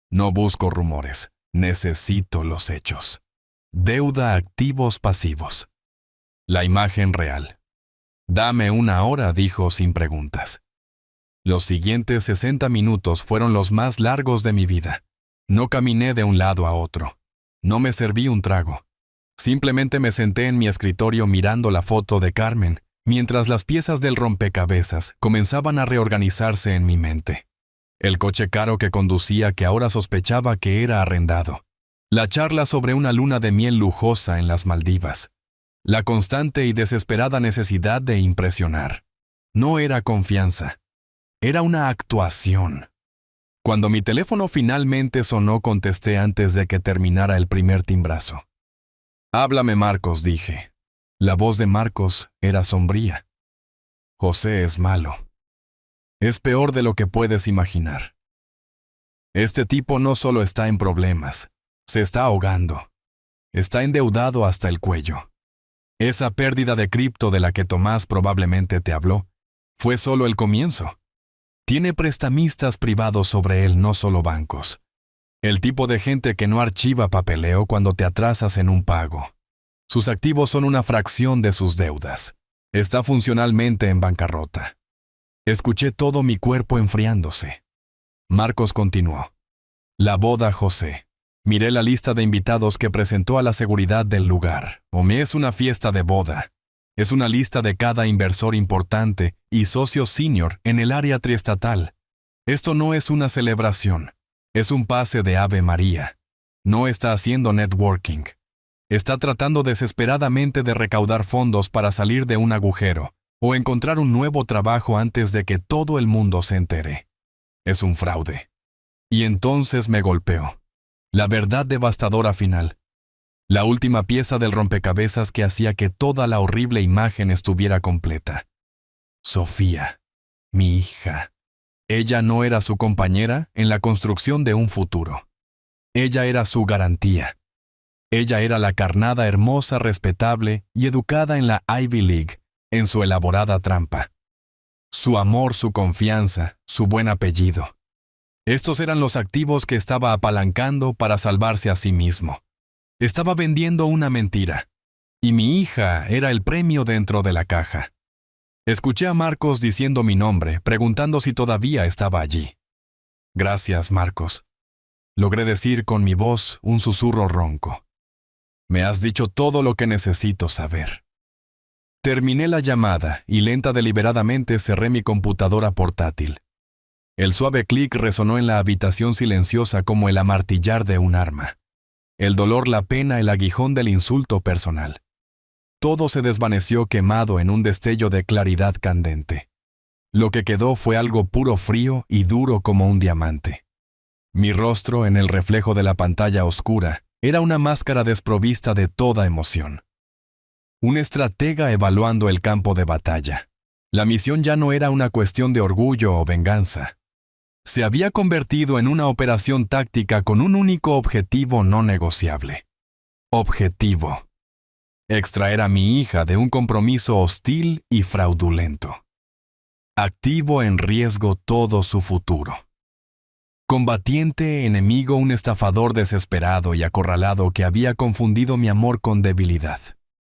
No busco rumores, necesito los hechos. Deuda, activos, pasivos. La imagen real. Dame una hora, dijo sin preguntas. Los siguientes 60 minutos fueron los más largos de mi vida. No caminé de un lado a otro. No me serví un trago. Simplemente me senté en mi escritorio mirando la foto de Carmen, mientras las piezas del rompecabezas comenzaban a reorganizarse en mi mente. El coche caro que conducía que ahora sospechaba que era arrendado. La charla sobre una luna de miel lujosa en las Maldivas. La constante y desesperada necesidad de impresionar. No era confianza. Era una actuación. Cuando mi teléfono finalmente sonó, contesté antes de que terminara el primer timbrazo. «Háblame, Marcos», dije. La voz de Marcos era sombría. «José es malo. Es peor de lo que puedes imaginar. Este tipo no solo está en problemas, se está ahogando. Está endeudado hasta el cuello. Esa pérdida de cripto de la que Tomás probablemente te habló fue solo el comienzo. Tiene prestamistas privados sobre él, no solo bancos. El tipo de gente que no archiva papeleo cuando te atrasas en un pago. Sus activos son una fracción de sus deudas. Está funcionalmente en bancarrota». Escuché todo mi cuerpo enfriándose. Marcos continuó. «La boda, José. Miré la lista de invitados que presentó a la seguridad del lugar. Es una fiesta de boda. Es una lista de cada inversor importante y socio senior en el área triestatal. Esto no es una celebración. Es un pase de Ave María. No está haciendo networking. Está tratando desesperadamente de recaudar fondos para salir de un agujero o encontrar un nuevo trabajo antes de que todo el mundo se entere. Es un fraude». Y entonces me golpeó. La verdad devastadora final. La última pieza del rompecabezas que hacía que toda la horrible imagen estuviera completa. Sofía, mi hija. Ella no era su compañera en la construcción de un futuro. Ella era su garantía. Ella era la carnada hermosa, respetable y educada en la Ivy League, en su elaborada trampa. Su amor, su confianza, su buen apellido. Estos eran los activos que estaba apalancando para salvarse a sí mismo. Estaba vendiendo una mentira. Y mi hija era el premio dentro de la caja. Escuché a Marcos diciendo mi nombre, preguntando si todavía estaba allí. «Gracias, Marcos». Logré decir con mi voz un susurro ronco. «Me has dicho todo lo que necesito saber». Terminé la llamada y lenta deliberadamente cerré mi computadora portátil. El suave clic resonó en la habitación silenciosa como el amartillar de un arma. El dolor, la pena, el aguijón del insulto personal. Todo se desvaneció quemado en un destello de claridad candente. Lo que quedó fue algo puro, frío y duro como un diamante. Mi rostro, en el reflejo de la pantalla oscura, era una máscara desprovista de toda emoción. Un estratega evaluando el campo de batalla. La misión ya no era una cuestión de orgullo o venganza. Se había convertido en una operación táctica con un único objetivo no negociable. Objetivo: extraer a mi hija de un compromiso hostil y fraudulento. Activo en riesgo todo su futuro. Combatiente, enemigo, un estafador desesperado y acorralado que había confundido mi amor con debilidad.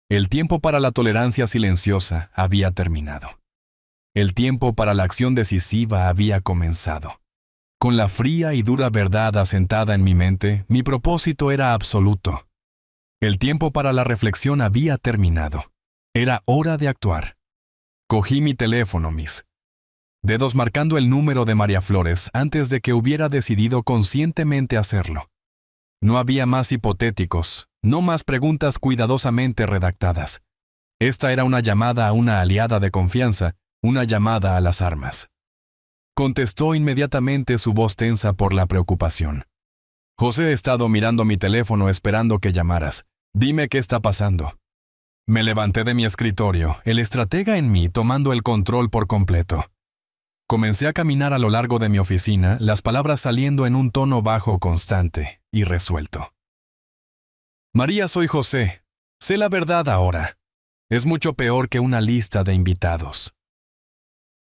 El tiempo para la tolerancia silenciosa había terminado. El tiempo para la acción decisiva había comenzado. Con la fría y dura verdad asentada en mi mente, mi propósito era absoluto. El tiempo para la reflexión había terminado. Era hora de actuar. Cogí mi teléfono, mis dedos marcando el número de María Flores antes de que hubiera decidido conscientemente hacerlo. No había más hipotéticos, no más preguntas cuidadosamente redactadas. Esta era una llamada a una aliada de confianza, una llamada a las armas. Contestó inmediatamente, su voz tensa por la preocupación. «José, he estado mirando mi teléfono esperando que llamaras. Dime qué está pasando». Me levanté de mi escritorio, el estratega en mí tomando el control por completo. Comencé a caminar a lo largo de mi oficina, las palabras saliendo en un tono bajo, constante y resuelto. «María, soy José. Sé la verdad ahora. Es mucho peor que una lista de invitados.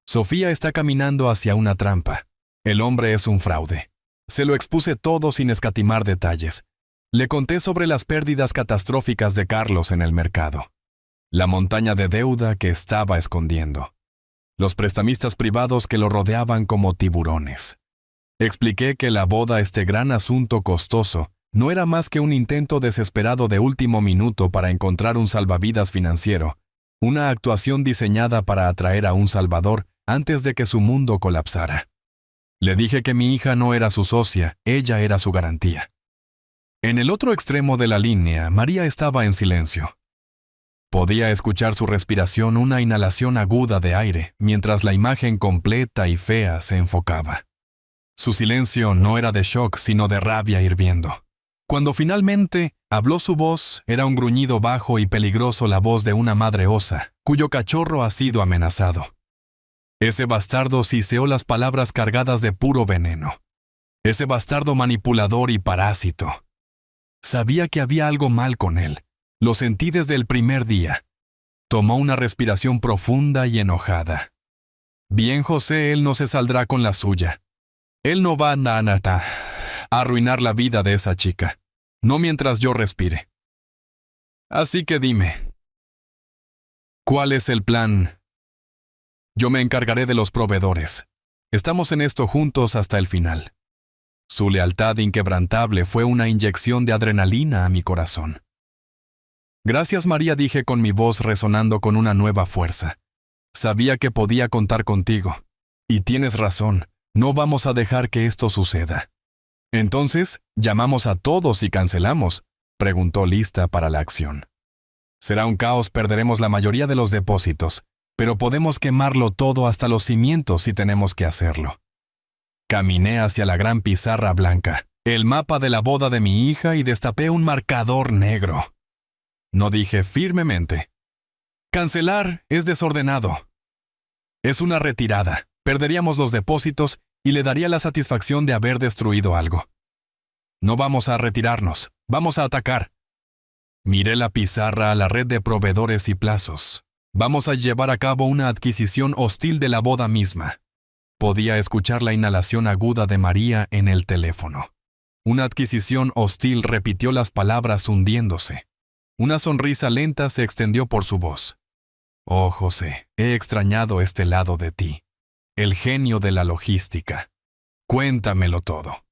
Sofía está caminando hacia una trampa. El hombre es un fraude. Se lo expuse todo sin escatimar detalles. Le conté sobre las pérdidas catastróficas de Carlos en el mercado. La montaña de deuda que estaba escondiendo. Los prestamistas privados que lo rodeaban como tiburones. Expliqué que la boda, este gran asunto costoso, no era más que un intento desesperado de último minuto para encontrar un salvavidas financiero, Una actuación diseñada para atraer a un salvador antes de que su mundo colapsara. Le dije que mi hija no era su socia, ella era su garantía. En el otro extremo de la línea, María estaba en silencio. Podía escuchar su respiración, una inhalación aguda de aire, mientras la imagen completa y fea se enfocaba. Su silencio no era de shock, sino de rabia hirviendo. Cuando finalmente habló, su voz era un gruñido bajo y peligroso, la voz de una madre osa, cuyo cachorro ha sido amenazado. Ese bastardo siseó las palabras cargadas de puro veneno. Ese bastardo manipulador y parásito. Sabía que había algo mal con él. Lo sentí desde el primer día. Tomó una respiración profunda y enojada. Bien, José, él no se saldrá con la suya. Él no va a arruinar la vida de esa chica. No mientras yo respire. Así que dime, ¿cuál es el plan? Yo me encargaré de los proveedores. Estamos en esto juntos hasta el final. Su lealtad inquebrantable fue una inyección de adrenalina a mi corazón. Gracias, María, dije con mi voz resonando con una nueva fuerza. Sabía que podía contar contigo. Y tienes razón, no vamos a dejar que esto suceda. Entonces, ¿llamamos a todos y cancelamos?, preguntó, lista para la acción. Será un caos, perderemos la mayoría de los depósitos, pero podemos quemarlo todo hasta los cimientos si tenemos que hacerlo. Caminé hacia la gran pizarra blanca, el mapa de la boda de mi hija, y destapé un marcador negro. No dije firmemente: cancelar es desordenado. Es una retirada, perderíamos los depósitos y le daría la satisfacción de haber destruido algo. No vamos a retirarnos, vamos a atacar. Miré la pizarra a la red de proveedores y plazos. Vamos a llevar a cabo una adquisición hostil de la boda misma. Podía escuchar la inhalación aguda de María en el teléfono. Una adquisición hostil, repitió las palabras hundiéndose. Una sonrisa lenta se extendió por su voz. Oh, José, he extrañado este lado de ti. El genio de la logística. Cuéntamelo todo.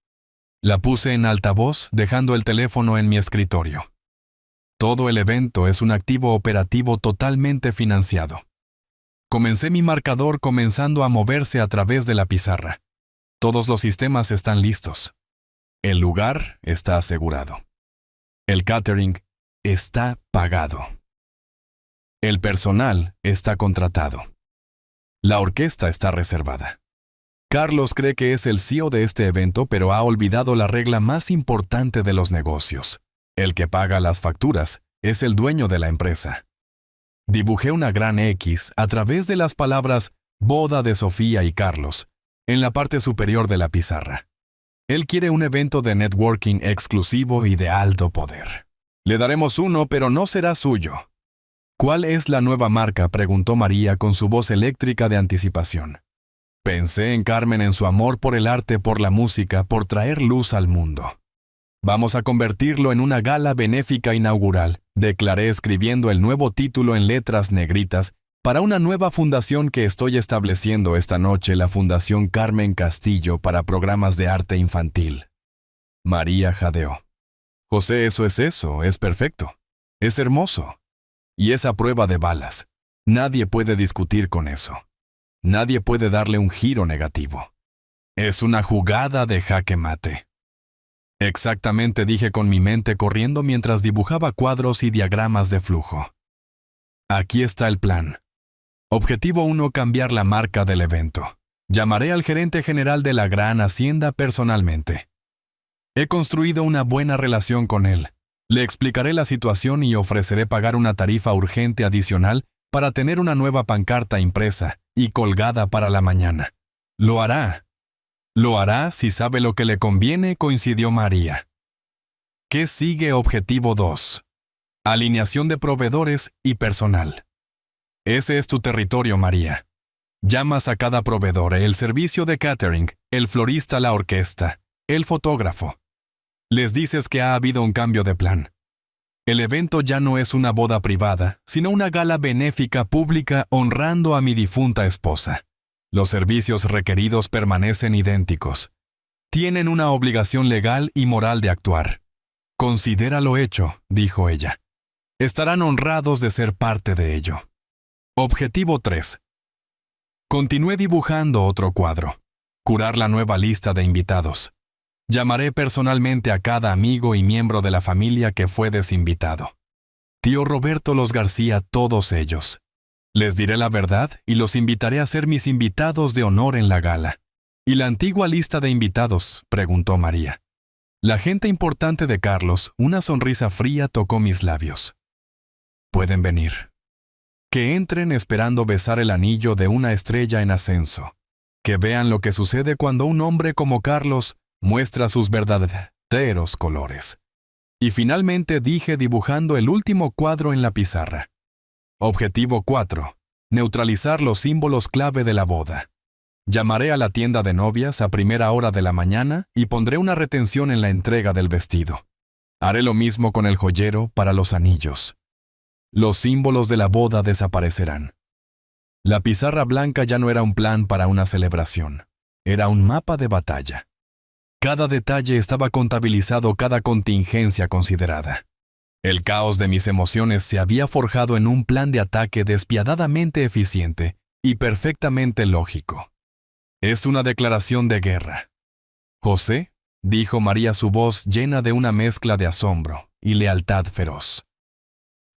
La puse en altavoz, dejando el teléfono en mi escritorio. Todo el evento es un activo operativo totalmente financiado. Comencé mi marcador comenzando a moverse a través de la pizarra. Todos los sistemas están listos. El lugar está asegurado. El catering está pagado. El personal está contratado. La orquesta está reservada. Carlos cree que es el CEO de este evento, pero ha olvidado la regla más importante de los negocios. El que paga las facturas es el dueño de la empresa. Dibujé una gran X a través de las palabras boda de Sofía y Carlos en la parte superior de la pizarra. Él quiere un evento de networking exclusivo y de alto poder. Le daremos uno, pero no será suyo. ¿Cuál es la nueva marca?, preguntó María con su voz eléctrica de anticipación. Pensé en Carmen, en su amor por el arte, por la música, por traer luz al mundo. Vamos a convertirlo en una gala benéfica inaugural, declaré escribiendo el nuevo título en letras negritas para una nueva fundación que estoy estableciendo esta noche, la Fundación Carmen Castillo para programas de arte infantil. María jadeó. José, eso, es perfecto. Es hermoso. Y es a prueba de balas. Nadie puede discutir con eso. Nadie puede darle un giro negativo. Es una jugada de jaque mate. Exactamente, dije con mi mente corriendo mientras dibujaba cuadros y diagramas de flujo. Aquí está el plan. Objetivo 1: cambiar la marca del evento. Llamaré al gerente general de la gran hacienda personalmente. He construido una buena relación con él. Le explicaré la situación y ofreceré pagar una tarifa urgente adicional para tener una nueva pancarta impresa y colgada para la mañana. Lo hará. Lo hará si sabe lo que le conviene, coincidió María. ¿Qué sigue? Objetivo 2. Alineación de proveedores y personal. Ese es tu territorio, María. Llamas a cada proveedor, el servicio de catering, el florista, la orquesta, el fotógrafo. Les dices que ha habido un cambio de plan. El evento ya no es una boda privada, sino una gala benéfica pública honrando a mi difunta esposa. Los servicios requeridos permanecen idénticos. Tienen una obligación legal y moral de actuar. Considéralo hecho, dijo ella. Estarán honrados de ser parte de ello. Objetivo 3. Continué dibujando otro cuadro. Curar la nueva lista de invitados. Llamaré personalmente a cada amigo y miembro de la familia que fue desinvitado. Tío Roberto, los García, todos ellos. Les diré la verdad y los invitaré a ser mis invitados de honor en la gala. ¿Y la antigua lista de invitados?, preguntó María. La gente importante de Carlos, una sonrisa fría tocó mis labios. Pueden venir. Que entren esperando besar el anillo de una estrella en ascenso. Que vean lo que sucede cuando un hombre como Carlos muestra sus verdaderos colores. Y finalmente dije dibujando el último cuadro en la pizarra. Objetivo 4. Neutralizar los símbolos clave de la boda. Llamaré a la tienda de novias a primera hora de la mañana y pondré una retención en la entrega del vestido. Haré lo mismo con el joyero para los anillos. Los símbolos de la boda desaparecerán. La pizarra blanca ya no era un plan para una celebración. Era un mapa de batalla. Cada detalle estaba contabilizado, cada contingencia considerada. El caos de mis emociones se había forjado en un plan de ataque despiadadamente eficiente y perfectamente lógico. Es una declaración de guerra. José, dijo María, su voz llena de una mezcla de asombro y lealtad feroz.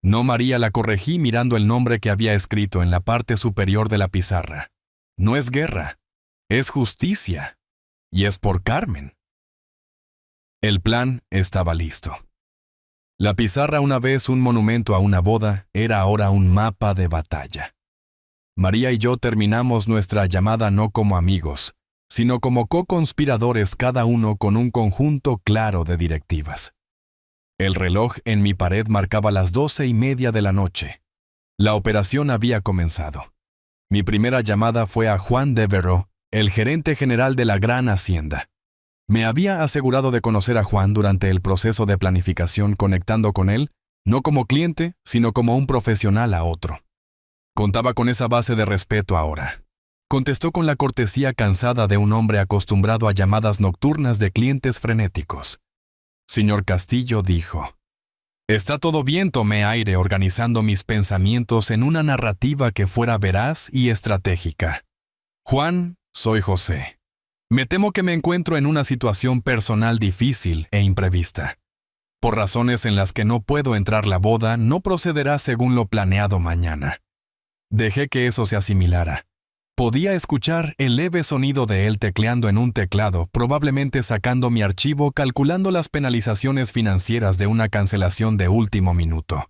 No, María, la corregí mirando el nombre que había escrito en la parte superior de la pizarra. No es guerra, es justicia. Y es por Carmen. El plan estaba listo. La pizarra, una vez un monumento a una boda, era ahora un mapa de batalla. María y yo terminamos nuestra llamada no como amigos, sino como co-conspiradores, cada uno con un conjunto claro de directivas. El reloj en mi pared marcaba las 12:30 de la noche. La operación había comenzado. Mi primera llamada fue a Juan Devereux, el gerente general de la gran hacienda. Me había asegurado de conocer a Juan durante el proceso de planificación, conectando con él, no como cliente, sino como un profesional a otro. Contaba con esa base de respeto ahora. Contestó con la cortesía cansada de un hombre acostumbrado a llamadas nocturnas de clientes frenéticos. Señor Castillo, dijo. Está todo bien, tomé aire organizando mis pensamientos en una narrativa que fuera veraz y estratégica. Juan, soy José. Me temo que me encuentro en una situación personal difícil e imprevista. Por razones en las que no puedo entrar, la boda no procederá según lo planeado mañana. Dejé que eso se asimilara. Podía escuchar el leve sonido de él tecleando en un teclado, probablemente sacando mi archivo, calculando las penalizaciones financieras de una cancelación de último minuto.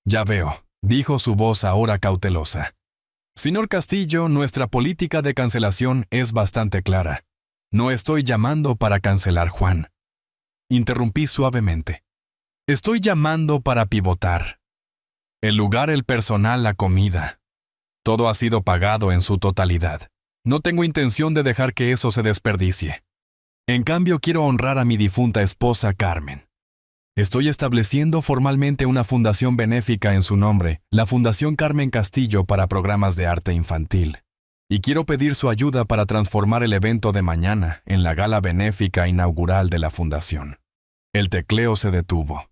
Ya veo, dijo su voz ahora cautelosa. Señor Castillo, nuestra política de cancelación es bastante clara. No estoy llamando para cancelar, Juan. Interrumpí suavemente. Estoy llamando para pivotar. El lugar, el personal, la comida. Todo ha sido pagado en su totalidad. No tengo intención de dejar que eso se desperdicie. En cambio, quiero honrar a mi difunta esposa Carmen. Estoy estableciendo formalmente una fundación benéfica en su nombre, la Fundación Carmen Castillo para programas de arte infantil. Y quiero pedir su ayuda para transformar el evento de mañana en la gala benéfica inaugural de la fundación. El tecleo se detuvo.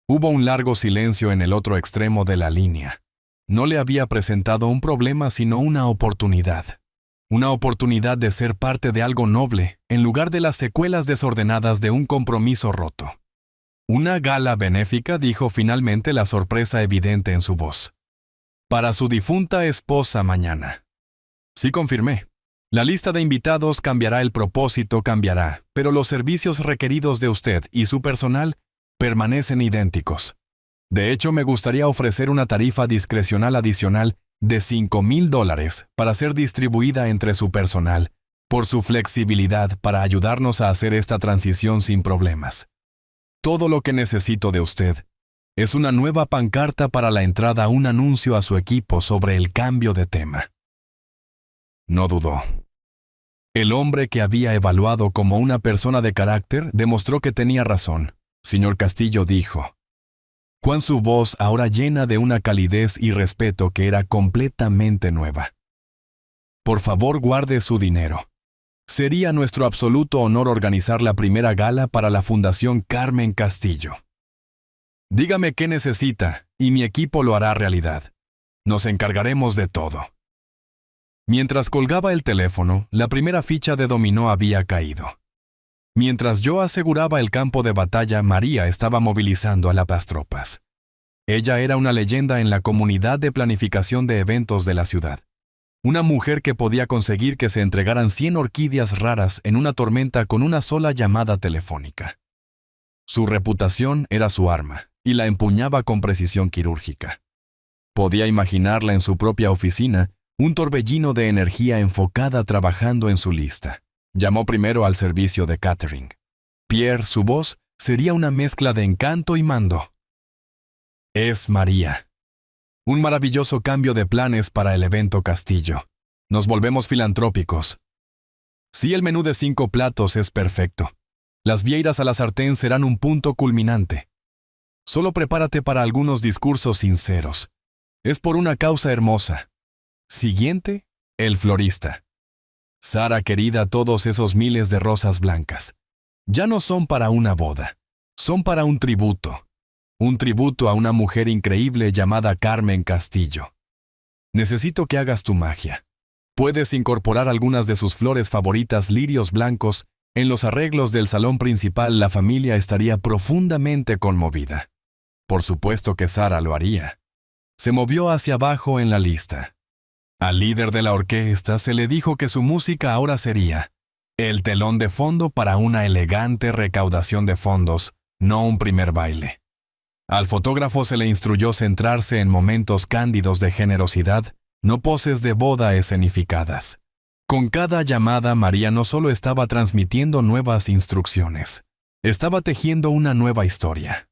Hubo un largo silencio en el otro extremo de la línea. No le había presentado un problema, sino una oportunidad. Una oportunidad de ser parte de algo noble, en lugar de las secuelas desordenadas de un compromiso roto. Una gala benéfica, dijo finalmente, la sorpresa evidente en su voz. Para su difunta esposa mañana. Sí, confirmé. La lista de invitados cambiará, el propósito cambiará, pero los servicios requeridos de usted y su personal permanecen idénticos. De hecho, me gustaría ofrecer una tarifa discrecional adicional de $5,000 para ser distribuida entre su personal, por su flexibilidad para ayudarnos a hacer esta transición sin problemas. Todo lo que necesito de usted es una nueva pancarta para la entrada, un anuncio a su equipo sobre el cambio de tema. No dudó. El hombre que había evaluado como una persona de carácter demostró que tenía razón. Señor Castillo, dijo. Juan, su voz ahora llena de una calidez y respeto que era completamente nueva. Por favor, guarde su dinero. Sería nuestro absoluto honor organizar la primera gala para la Fundación Carmen Castillo. Dígame qué necesita y mi equipo lo hará realidad. Nos encargaremos de todo. Mientras colgaba el teléfono, la primera ficha de dominó había caído. Mientras yo aseguraba el campo de batalla, María estaba movilizando a las tropas. Ella era una leyenda en la comunidad de planificación de eventos de la ciudad. Una mujer que podía conseguir que se entregaran 100 orquídeas raras en una tormenta con una sola llamada telefónica. Su reputación era su arma, y la empuñaba con precisión quirúrgica. Podía imaginarla en su propia oficina, un torbellino de energía enfocada trabajando en su lista. Llamó primero al servicio de catering. Pierre, su voz, sería una mezcla de encanto y mando. Es María. Un maravilloso cambio de planes para el evento Castillo. Nos volvemos filantrópicos. Sí, el menú de 5 platos es perfecto. Las vieiras a la sartén serán un punto culminante. Solo prepárate para algunos discursos sinceros. Es por una causa hermosa. Siguiente, el florista. Sara querida, todos esos miles de rosas blancas. Ya no son para una boda. Son para un tributo. Un tributo a una mujer increíble llamada Carmen Castillo. Necesito que hagas tu magia. Puedes incorporar algunas de sus flores favoritas, lirios blancos, en los arreglos del salón principal. La familia estaría profundamente conmovida. Por supuesto que Sara lo haría. Se movió hacia abajo en la lista. Al líder de la orquesta se le dijo que su música ahora sería el telón de fondo para una elegante recaudación de fondos, no un primer baile. Al fotógrafo se le instruyó centrarse en momentos cándidos de generosidad, no poses de boda escenificadas. Con cada llamada, María no solo estaba transmitiendo nuevas instrucciones, estaba tejiendo una nueva historia.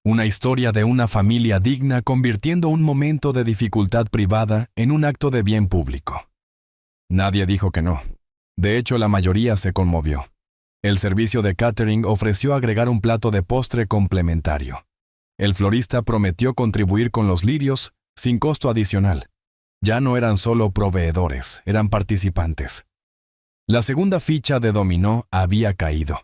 Una historia de una familia digna, convirtiendo un momento de dificultad privada en un acto de bien público. Nadie dijo que no. De hecho, la mayoría se conmovió. El servicio de catering ofreció agregar un plato de postre complementario. El florista prometió contribuir con los lirios sin costo adicional. Ya no eran solo proveedores, eran participantes. La segunda ficha de dominó había caído.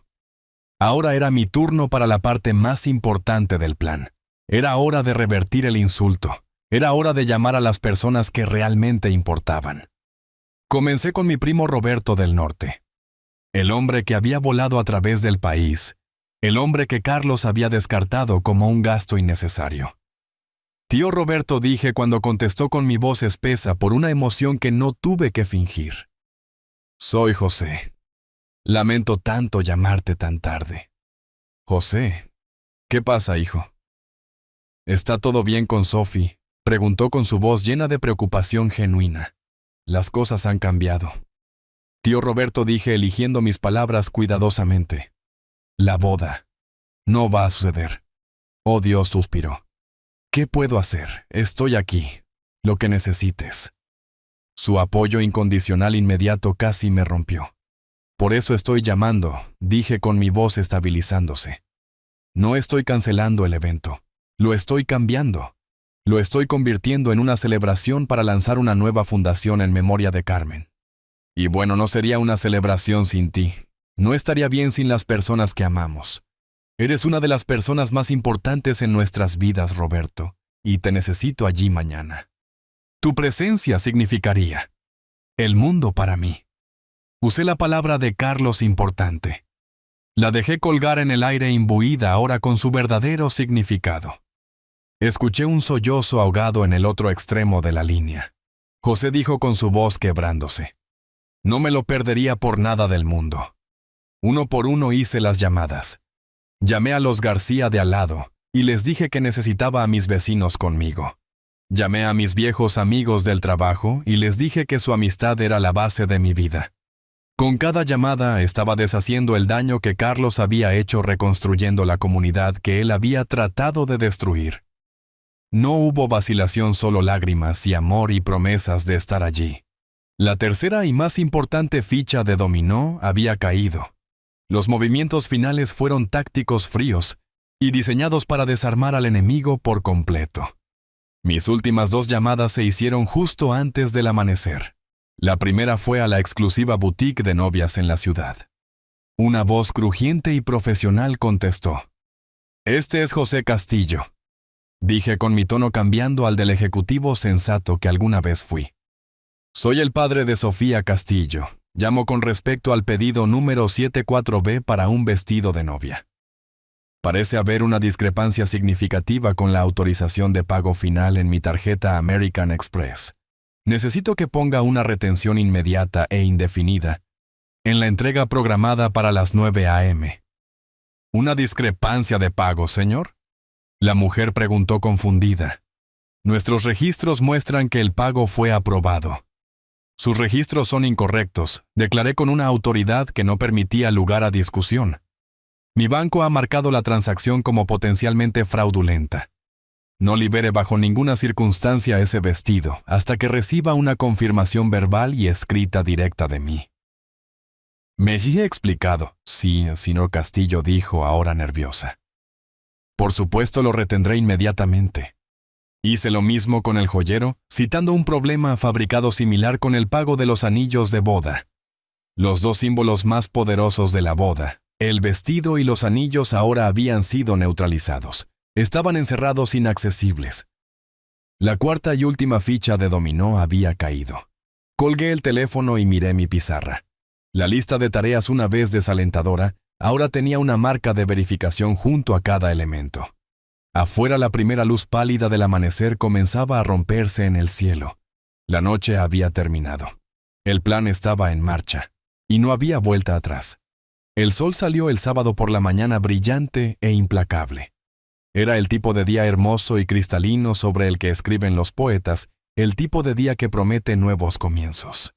Ahora era mi turno para la parte más importante del plan. Era hora de revertir el insulto. Era hora de llamar a las personas que realmente importaban. Comencé con mi primo Roberto del Norte. El hombre que había volado a través del país. El hombre que Carlos había descartado como un gasto innecesario. Tío Roberto, dije cuando contestó con mi voz espesa por una emoción que no tuve que fingir. Soy José. Lamento tanto llamarte tan tarde. José, ¿qué pasa, hijo? ¿Está todo bien con Sophie? Preguntó con su voz llena de preocupación genuina. Las cosas han cambiado. Tío Roberto, dije eligiendo mis palabras cuidadosamente. La boda. No va a suceder. Oh Dios, suspiró. ¿Qué puedo hacer? Estoy aquí. Lo que necesites. Su apoyo incondicional inmediato casi me rompió. Por eso estoy llamando, dije con mi voz estabilizándose. No estoy cancelando el evento. Lo estoy cambiando. Lo estoy convirtiendo en una celebración para lanzar una nueva fundación en memoria de Carmen. Y bueno, no sería una celebración sin ti. No estaría bien sin las personas que amamos. Eres una de las personas más importantes en nuestras vidas, Roberto, y te necesito allí mañana. Tu presencia significaría el mundo para mí. Usé la palabra de Carlos importante. La dejé colgar en el aire imbuida ahora con su verdadero significado. Escuché un sollozo ahogado en el otro extremo de la línea. José dijo con su voz quebrándose. No me lo perdería por nada del mundo. Uno por uno hice las llamadas. Llamé a los García de al lado y les dije que necesitaba a mis vecinos conmigo. Llamé a mis viejos amigos del trabajo y les dije que su amistad era la base de mi vida. Con cada llamada estaba deshaciendo el daño que Carlos había hecho reconstruyendo la comunidad que él había tratado de destruir. No hubo vacilación, solo lágrimas y amor y promesas de estar allí. La tercera y más importante ficha de dominó había caído. Los movimientos finales fueron tácticos, fríos y diseñados para desarmar al enemigo por completo. Mis últimas 2 llamadas se hicieron justo antes del amanecer. La primera fue a la exclusiva boutique de novias en la ciudad. Una voz crujiente y profesional contestó. Este es José Castillo. dije con mi tono cambiando al del ejecutivo sensato que alguna vez fui. Soy el padre de Sofía Castillo. Llamo con respecto al pedido número 74B para un vestido de novia. Parece haber una discrepancia significativa con la autorización de pago final en mi tarjeta American Express. Necesito que ponga una retención inmediata e indefinida en la entrega programada para las 9 a.m. ¿Una discrepancia de pago, señor? La mujer preguntó confundida. Nuestros registros muestran que el pago fue aprobado. Sus registros son incorrectos, declaré con una autoridad que no permitía lugar a discusión. Mi banco ha marcado la transacción como potencialmente fraudulenta. No libere bajo ninguna circunstancia ese vestido hasta que reciba una confirmación verbal y escrita directa de mí. Me he explicado, sí, señor Castillo dijo, ahora nerviosa. Por supuesto lo retendré inmediatamente. Hice lo mismo con el joyero, citando un problema fabricado similar con el pago de los anillos de boda. Los dos símbolos más poderosos de la boda, el vestido y los anillos, ahora habían sido neutralizados. Estaban encerrados inaccesibles. La cuarta y última ficha de dominó había caído. Colgué el teléfono y miré mi pizarra. La lista de tareas, una vez desalentadora, ahora tenía una marca de verificación junto a cada elemento. Afuera la primera luz pálida del amanecer comenzaba a romperse en el cielo. La noche había terminado. El plan estaba en marcha, y no había vuelta atrás. El sol salió el sábado por la mañana brillante e implacable. Era el tipo de día hermoso y cristalino sobre el que escriben los poetas, el tipo de día que promete nuevos comienzos.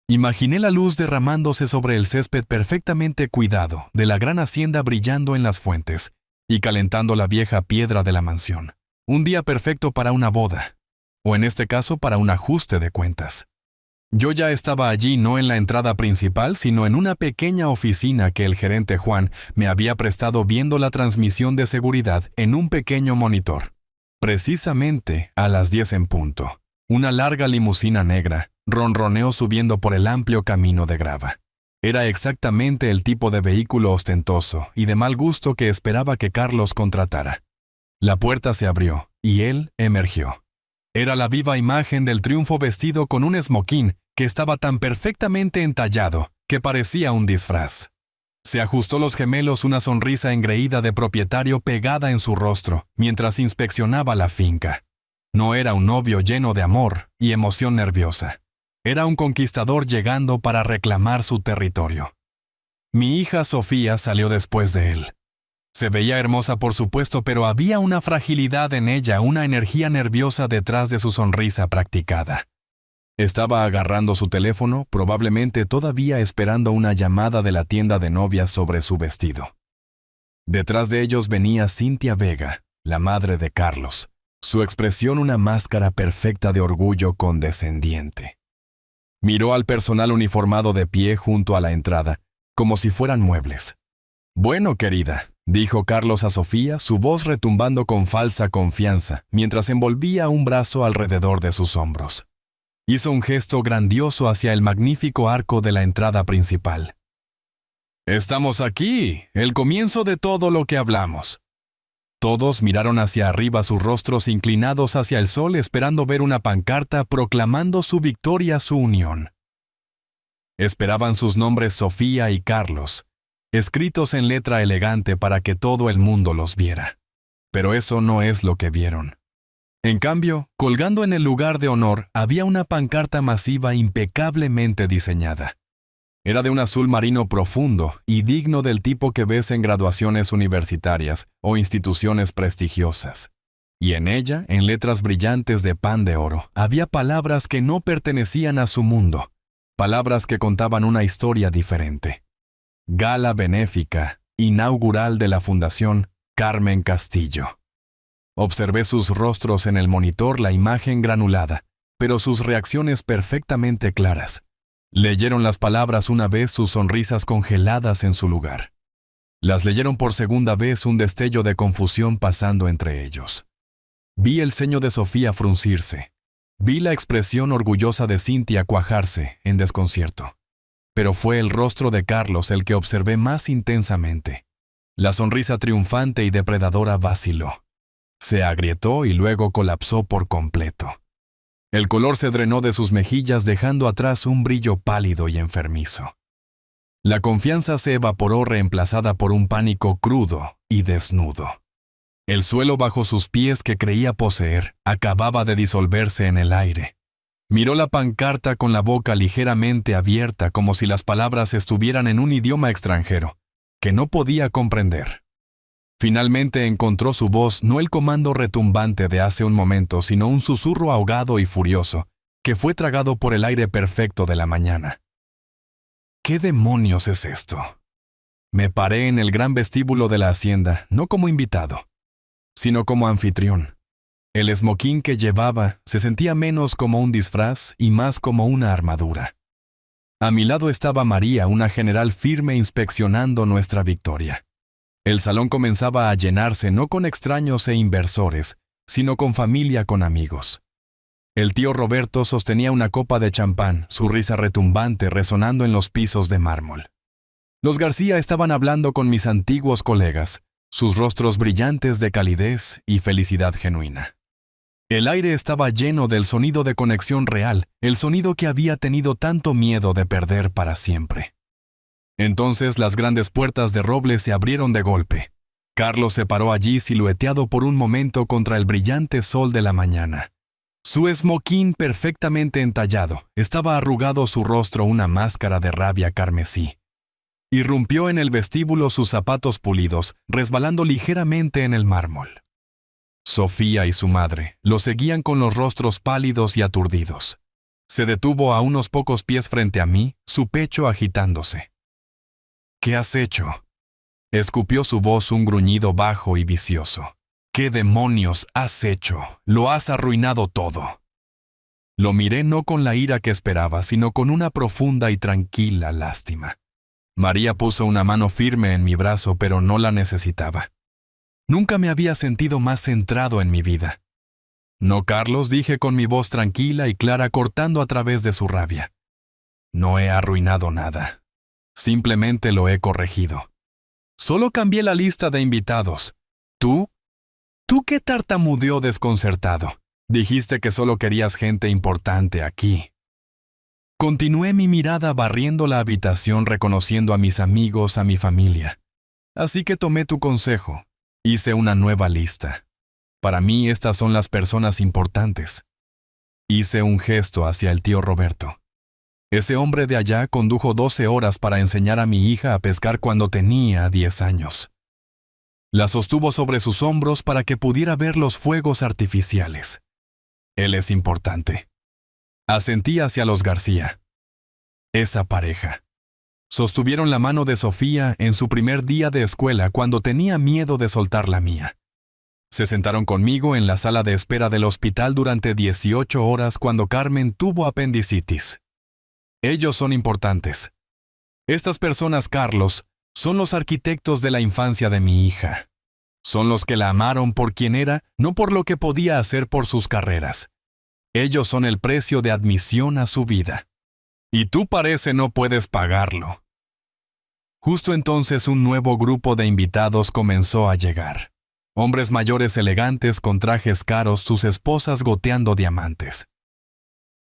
Imaginé la luz derramándose sobre el césped perfectamente cuidado de la gran hacienda brillando en las fuentes y calentando la vieja piedra de la mansión. Un día perfecto para una boda, o en este caso para un ajuste de cuentas. Yo ya estaba allí no en la entrada principal, sino en una pequeña oficina que el gerente Juan me había prestado viendo la transmisión de seguridad en un pequeño monitor. Precisamente a las 10 en punto, una larga limusina negra ronroneó subiendo por el amplio camino de grava. Era exactamente el tipo de vehículo ostentoso y de mal gusto que esperaba que Carlos contratara. La puerta se abrió y él emergió. Era la viva imagen del triunfo vestido con un esmoquín que estaba tan perfectamente entallado que parecía un disfraz. Se ajustó los gemelos, una sonrisa engreída de propietario pegada en su rostro, mientras inspeccionaba la finca. No era un novio lleno de amor y emoción nerviosa. Era un conquistador llegando para reclamar su territorio. Mi hija Sofía salió después de él. Se veía hermosa, por supuesto, pero había una fragilidad en ella, una energía nerviosa detrás de su sonrisa practicada. Estaba agarrando su teléfono, probablemente todavía esperando una llamada de la tienda de novias sobre su vestido. Detrás de ellos venía Cintia Vega, la madre de Carlos, su expresión una máscara perfecta de orgullo condescendiente. Miró al personal uniformado de pie junto a la entrada, como si fueran muebles. «Bueno, querida», dijo Carlos a Sofía, su voz retumbando con falsa confianza, mientras envolvía un brazo alrededor de sus hombros. Hizo un gesto grandioso hacia el magnífico arco de la entrada principal. «Estamos aquí, el comienzo de todo lo que hablamos». Todos miraron hacia arriba, sus rostros inclinados hacia el sol, esperando ver una pancarta proclamando su victoria, su unión. Esperaban sus nombres Sofía y Carlos, escritos en letra elegante para que todo el mundo los viera. Pero eso no es lo que vieron. En cambio, colgando en el lugar de honor, había una pancarta masiva impecablemente diseñada. Era de un azul marino profundo y digno del tipo que ves en graduaciones universitarias o instituciones prestigiosas. Y en ella, en letras brillantes de pan de oro, había palabras que no pertenecían a su mundo, palabras que contaban una historia diferente. Gala benéfica, inaugural de la Fundación Carmen Castillo. Observé sus rostros en el monitor, la imagen granulada, pero sus reacciones perfectamente claras. Leyeron las palabras una vez, sus sonrisas congeladas en su lugar. Las leyeron por segunda vez, un destello de confusión pasando entre ellos. Vi el ceño de Sofía fruncirse. Vi la expresión orgullosa de Cintia cuajarse en desconcierto. Pero fue el rostro de Carlos el que observé más intensamente. La sonrisa triunfante y depredadora vaciló. Se agrietó y luego colapsó por completo. El color se drenó de sus mejillas dejando atrás un brillo pálido y enfermizo. La confianza se evaporó reemplazada por un pánico crudo y desnudo. El suelo bajo sus pies que creía poseer acababa de disolverse en el aire. Miró la pancarta con la boca ligeramente abierta como si las palabras estuvieran en un idioma extranjero, que no podía comprender. Finalmente encontró su voz, no el comando retumbante de hace un momento, sino un susurro ahogado y furioso, que fue tragado por el aire perfecto de la mañana. ¿Qué demonios es esto? Me paré en el gran vestíbulo de la hacienda, no como invitado, sino como anfitrión. El esmoquín que llevaba se sentía menos como un disfraz y más como una armadura. A mi lado estaba María, una general firme inspeccionando nuestra victoria. El salón comenzaba a llenarse no con extraños e inversores, sino con familia, con amigos. El tío Roberto sostenía una copa de champán, su risa retumbante resonando en los pisos de mármol. Los García estaban hablando con mis antiguos colegas, sus rostros brillantes de calidez y felicidad genuina. El aire estaba lleno del sonido de conexión real, el sonido que había tenido tanto miedo de perder para siempre. Entonces las grandes puertas de roble se abrieron de golpe. Carlos se paró allí silueteado por un momento contra el brillante sol de la mañana. Su esmoquín perfectamente entallado, estaba arrugado su rostro una máscara de rabia carmesí. Irrumpió en el vestíbulo sus zapatos pulidos, resbalando ligeramente en el mármol. Sofía y su madre lo seguían con los rostros pálidos y aturdidos. Se detuvo a unos pocos pies frente a mí, su pecho agitándose. ¿Qué has hecho? Escupió su voz un gruñido bajo y vicioso. ¿Qué demonios has hecho? Lo has arruinado todo. Lo miré no con la ira que esperaba, sino con una profunda y tranquila lástima. María puso una mano firme en mi brazo, pero no la necesitaba. Nunca me había sentido más centrado en mi vida. No, Carlos, dije con mi voz tranquila y clara cortando a través de su rabia. No he arruinado nada. Simplemente lo he corregido. Solo cambié la lista de invitados. ¿Tú qué tartamudeó desconcertado? Dijiste que solo querías gente importante aquí. Continué mi mirada barriendo la habitación reconociendo a mis amigos, a mi familia. Así que tomé tu consejo. Hice una nueva lista. Para mí estas son las personas importantes. Hice un gesto hacia el tío Roberto. Ese hombre de allá condujo 12 horas para enseñar a mi hija a pescar cuando tenía 10 años. La sostuvo sobre sus hombros para que pudiera ver los fuegos artificiales. Él es importante. Asentí hacia los García. Esa pareja. Sostuvieron la mano de Sofía en su primer día de escuela cuando tenía miedo de soltar la mía. Se sentaron conmigo en la sala de espera del hospital durante 18 horas cuando Carmen tuvo apendicitis. Ellos son importantes. Estas personas, Carlos, son los arquitectos de la infancia de mi hija. Son los que la amaron por quien era, no por lo que podía hacer por sus carreras. Ellos son el precio de admisión a su vida. Y tú parece no puedes pagarlo. Justo entonces un nuevo grupo de invitados comenzó a llegar. Hombres mayores elegantes con trajes caros, sus esposas goteando diamantes.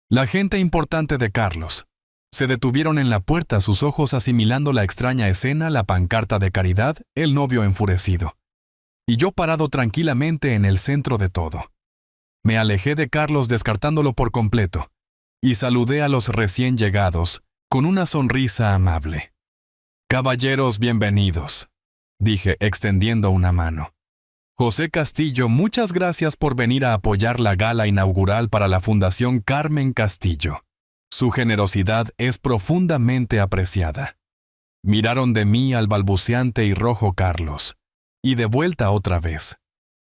La gente importante de Carlos. Se detuvieron en la puerta, sus ojos asimilando la extraña escena, la pancarta de caridad, el novio enfurecido. Y yo parado tranquilamente en el centro de todo. Me alejé de Carlos descartándolo por completo, y saludé a los recién llegados con una sonrisa amable. «Caballeros, bienvenidos», dije extendiendo una mano. «José Castillo, muchas gracias por venir a apoyar la gala inaugural para la Fundación Carmen Castillo. Su generosidad es profundamente apreciada». Miraron de mí al balbuceante y rojo Carlos, y de vuelta otra vez.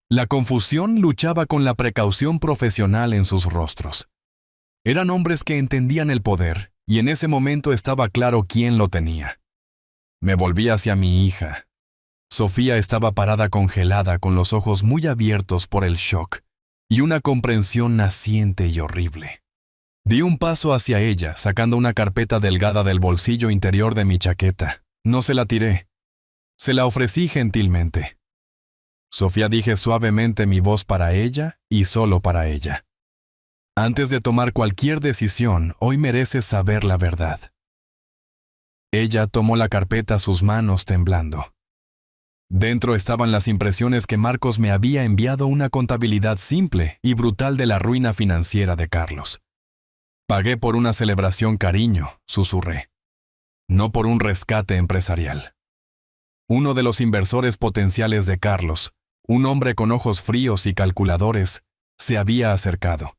La confusión luchaba con la precaución profesional en sus rostros. Eran hombres que entendían el poder, y en ese momento estaba claro quién lo tenía. Me volví hacia mi hija. Sofía estaba parada congelada con los ojos muy abiertos por el shock y una comprensión naciente y horrible. Di un paso hacia ella, sacando una carpeta delgada del bolsillo interior de mi chaqueta. No se la tiré. Se la ofrecí gentilmente. Sofía, dije suavemente, mi voz para ella y solo para ella. Antes de tomar cualquier decisión, hoy mereces saber la verdad. Ella tomó la carpeta a sus manos temblando. Dentro estaban las impresiones que Marcos me había enviado, una contabilidad simple y brutal de la ruina financiera de Carlos. Pagué por una celebración, cariño, susurré. No por un rescate empresarial. Uno de los inversores potenciales de Carlos, un hombre con ojos fríos y calculadores, se había acercado.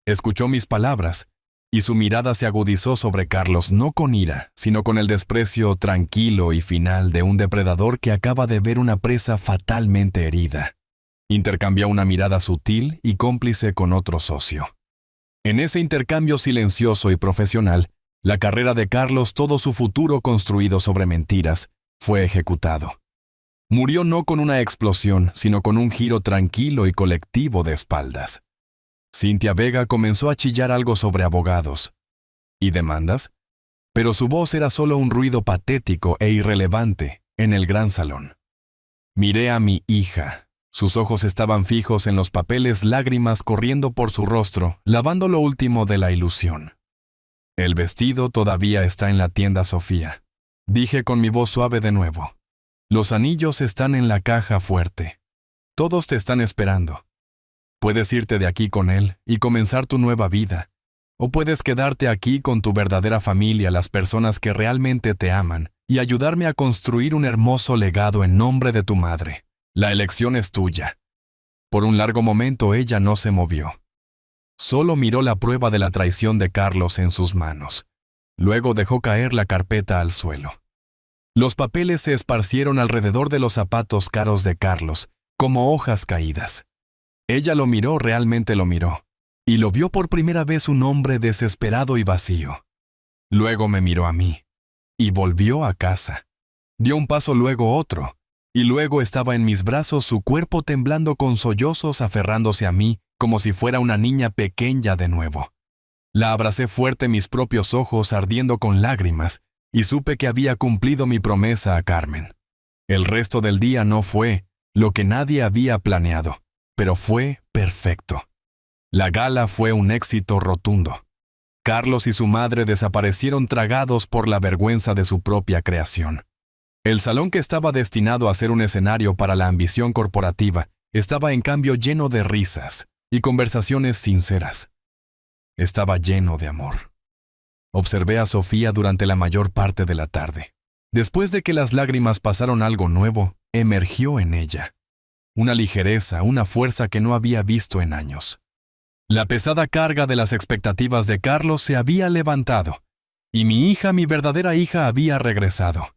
Escuchó mis palabras, y su mirada se agudizó sobre Carlos, no con ira, sino con el desprecio tranquilo y final de un depredador que acaba de ver una presa fatalmente herida. Intercambió una mirada sutil y cómplice con otro socio. En ese intercambio silencioso y profesional, la carrera de Carlos, todo su futuro construido sobre mentiras, fue ejecutado. Murió no con una explosión, sino con un giro tranquilo y colectivo de espaldas. Cintia Vega comenzó a chillar algo sobre abogados y demandas, pero su voz era solo un ruido patético e irrelevante en el gran salón. Miré a mi hija. Sus ojos estaban fijos en los papeles, lágrimas corriendo por su rostro, lavando lo último de la ilusión. El vestido todavía está en la tienda, Sofía. Dije con mi voz suave de nuevo. Los anillos están en la caja fuerte. Todos te están esperando. Puedes irte de aquí con él y comenzar tu nueva vida. O puedes quedarte aquí con tu verdadera familia, las personas que realmente te aman, y ayudarme a construir un hermoso legado en nombre de tu madre. La elección es tuya. Por un largo momento ella no se movió. Solo miró la prueba de la traición de Carlos en sus manos. Luego dejó caer la carpeta al suelo. Los papeles se esparcieron alrededor de los zapatos caros de Carlos, como hojas caídas. Ella lo miró, realmente lo miró, y lo vio por primera vez un hombre desesperado y vacío. Luego me miró a mí, y volvió a casa. Dio un paso, luego otro, y luego estaba en mis brazos, su cuerpo temblando con sollozos, aferrándose a mí, como si fuera una niña pequeña de nuevo. La abracé fuerte, mis propios ojos ardiendo con lágrimas, y supe que había cumplido mi promesa a Carmen. El resto del día no fue lo que nadie había planeado, pero fue perfecto. La gala fue un éxito rotundo. Carlos y su madre desaparecieron tragados por la vergüenza de su propia creación. El salón, que estaba destinado a ser un escenario para la ambición corporativa, estaba en cambio lleno de risas y conversaciones sinceras. Estaba lleno de amor. Observé a Sofía durante la mayor parte de la tarde. Después de que las lágrimas pasaron, algo nuevo emergió en ella. Una ligereza, una fuerza que no había visto en años. La pesada carga de las expectativas de Carlos se había levantado, y mi hija, mi verdadera hija, había regresado.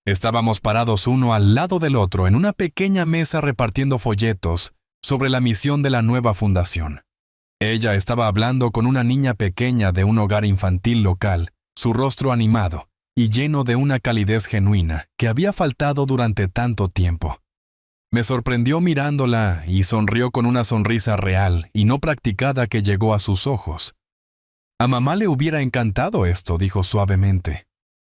Estábamos parados uno al lado del otro en una pequeña mesa repartiendo folletos sobre la misión de la nueva fundación. Ella estaba hablando con una niña pequeña de un hogar infantil local, su rostro animado y lleno de una calidez genuina que había faltado durante tanto tiempo. Me sorprendió mirándola y sonrió con una sonrisa real y no practicada que llegó a sus ojos. A mamá le hubiera encantado esto, dijo suavemente.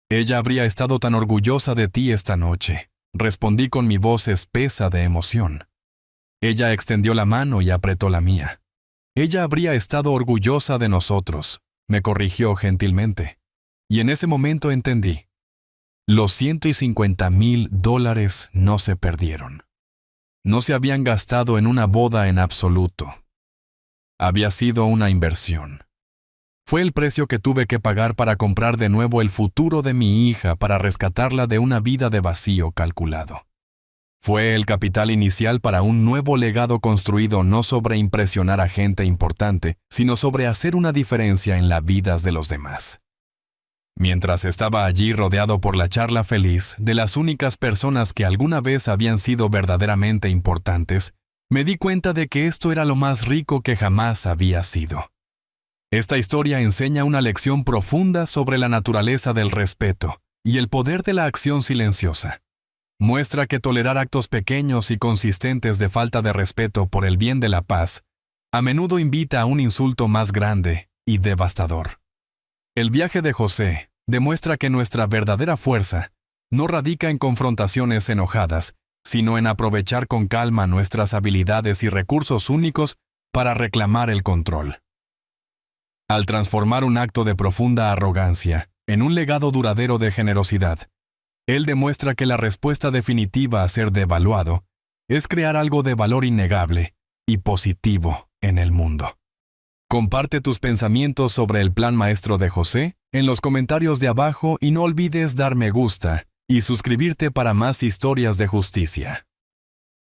Ella habría estado tan orgullosa de ti esta noche, respondí con mi voz espesa de emoción. Ella extendió la mano y apretó la mía. Ella habría estado orgullosa de nosotros, me corrigió gentilmente. Y en ese momento entendí. Los $150,000 no se perdieron. No se habían gastado en una boda en absoluto. Había sido una inversión. Fue el precio que tuve que pagar para comprar de nuevo el futuro de mi hija, para rescatarla de una vida de vacío calculado. Fue el capital inicial para un nuevo legado construido no sobre impresionar a gente importante, sino sobre hacer una diferencia en las vidas de los demás. Mientras estaba allí rodeado por la charla feliz de las únicas personas que alguna vez habían sido verdaderamente importantes, me di cuenta de que esto era lo más rico que jamás había sido. Esta historia enseña una lección profunda sobre la naturaleza del respeto y el poder de la acción silenciosa. Muestra que tolerar actos pequeños y consistentes de falta de respeto por el bien de la paz a menudo invita a un insulto más grande y devastador. El viaje de José demuestra que nuestra verdadera fuerza no radica en confrontaciones enojadas, sino en aprovechar con calma nuestras habilidades y recursos únicos para reclamar el control. Al transformar un acto de profunda arrogancia en un legado duradero de generosidad, él demuestra que la respuesta definitiva a ser devaluado es crear algo de valor innegable y positivo en el mundo. Comparte tus pensamientos sobre el plan maestro de José en los comentarios de abajo y no olvides dar me gusta y suscribirte para más historias de justicia.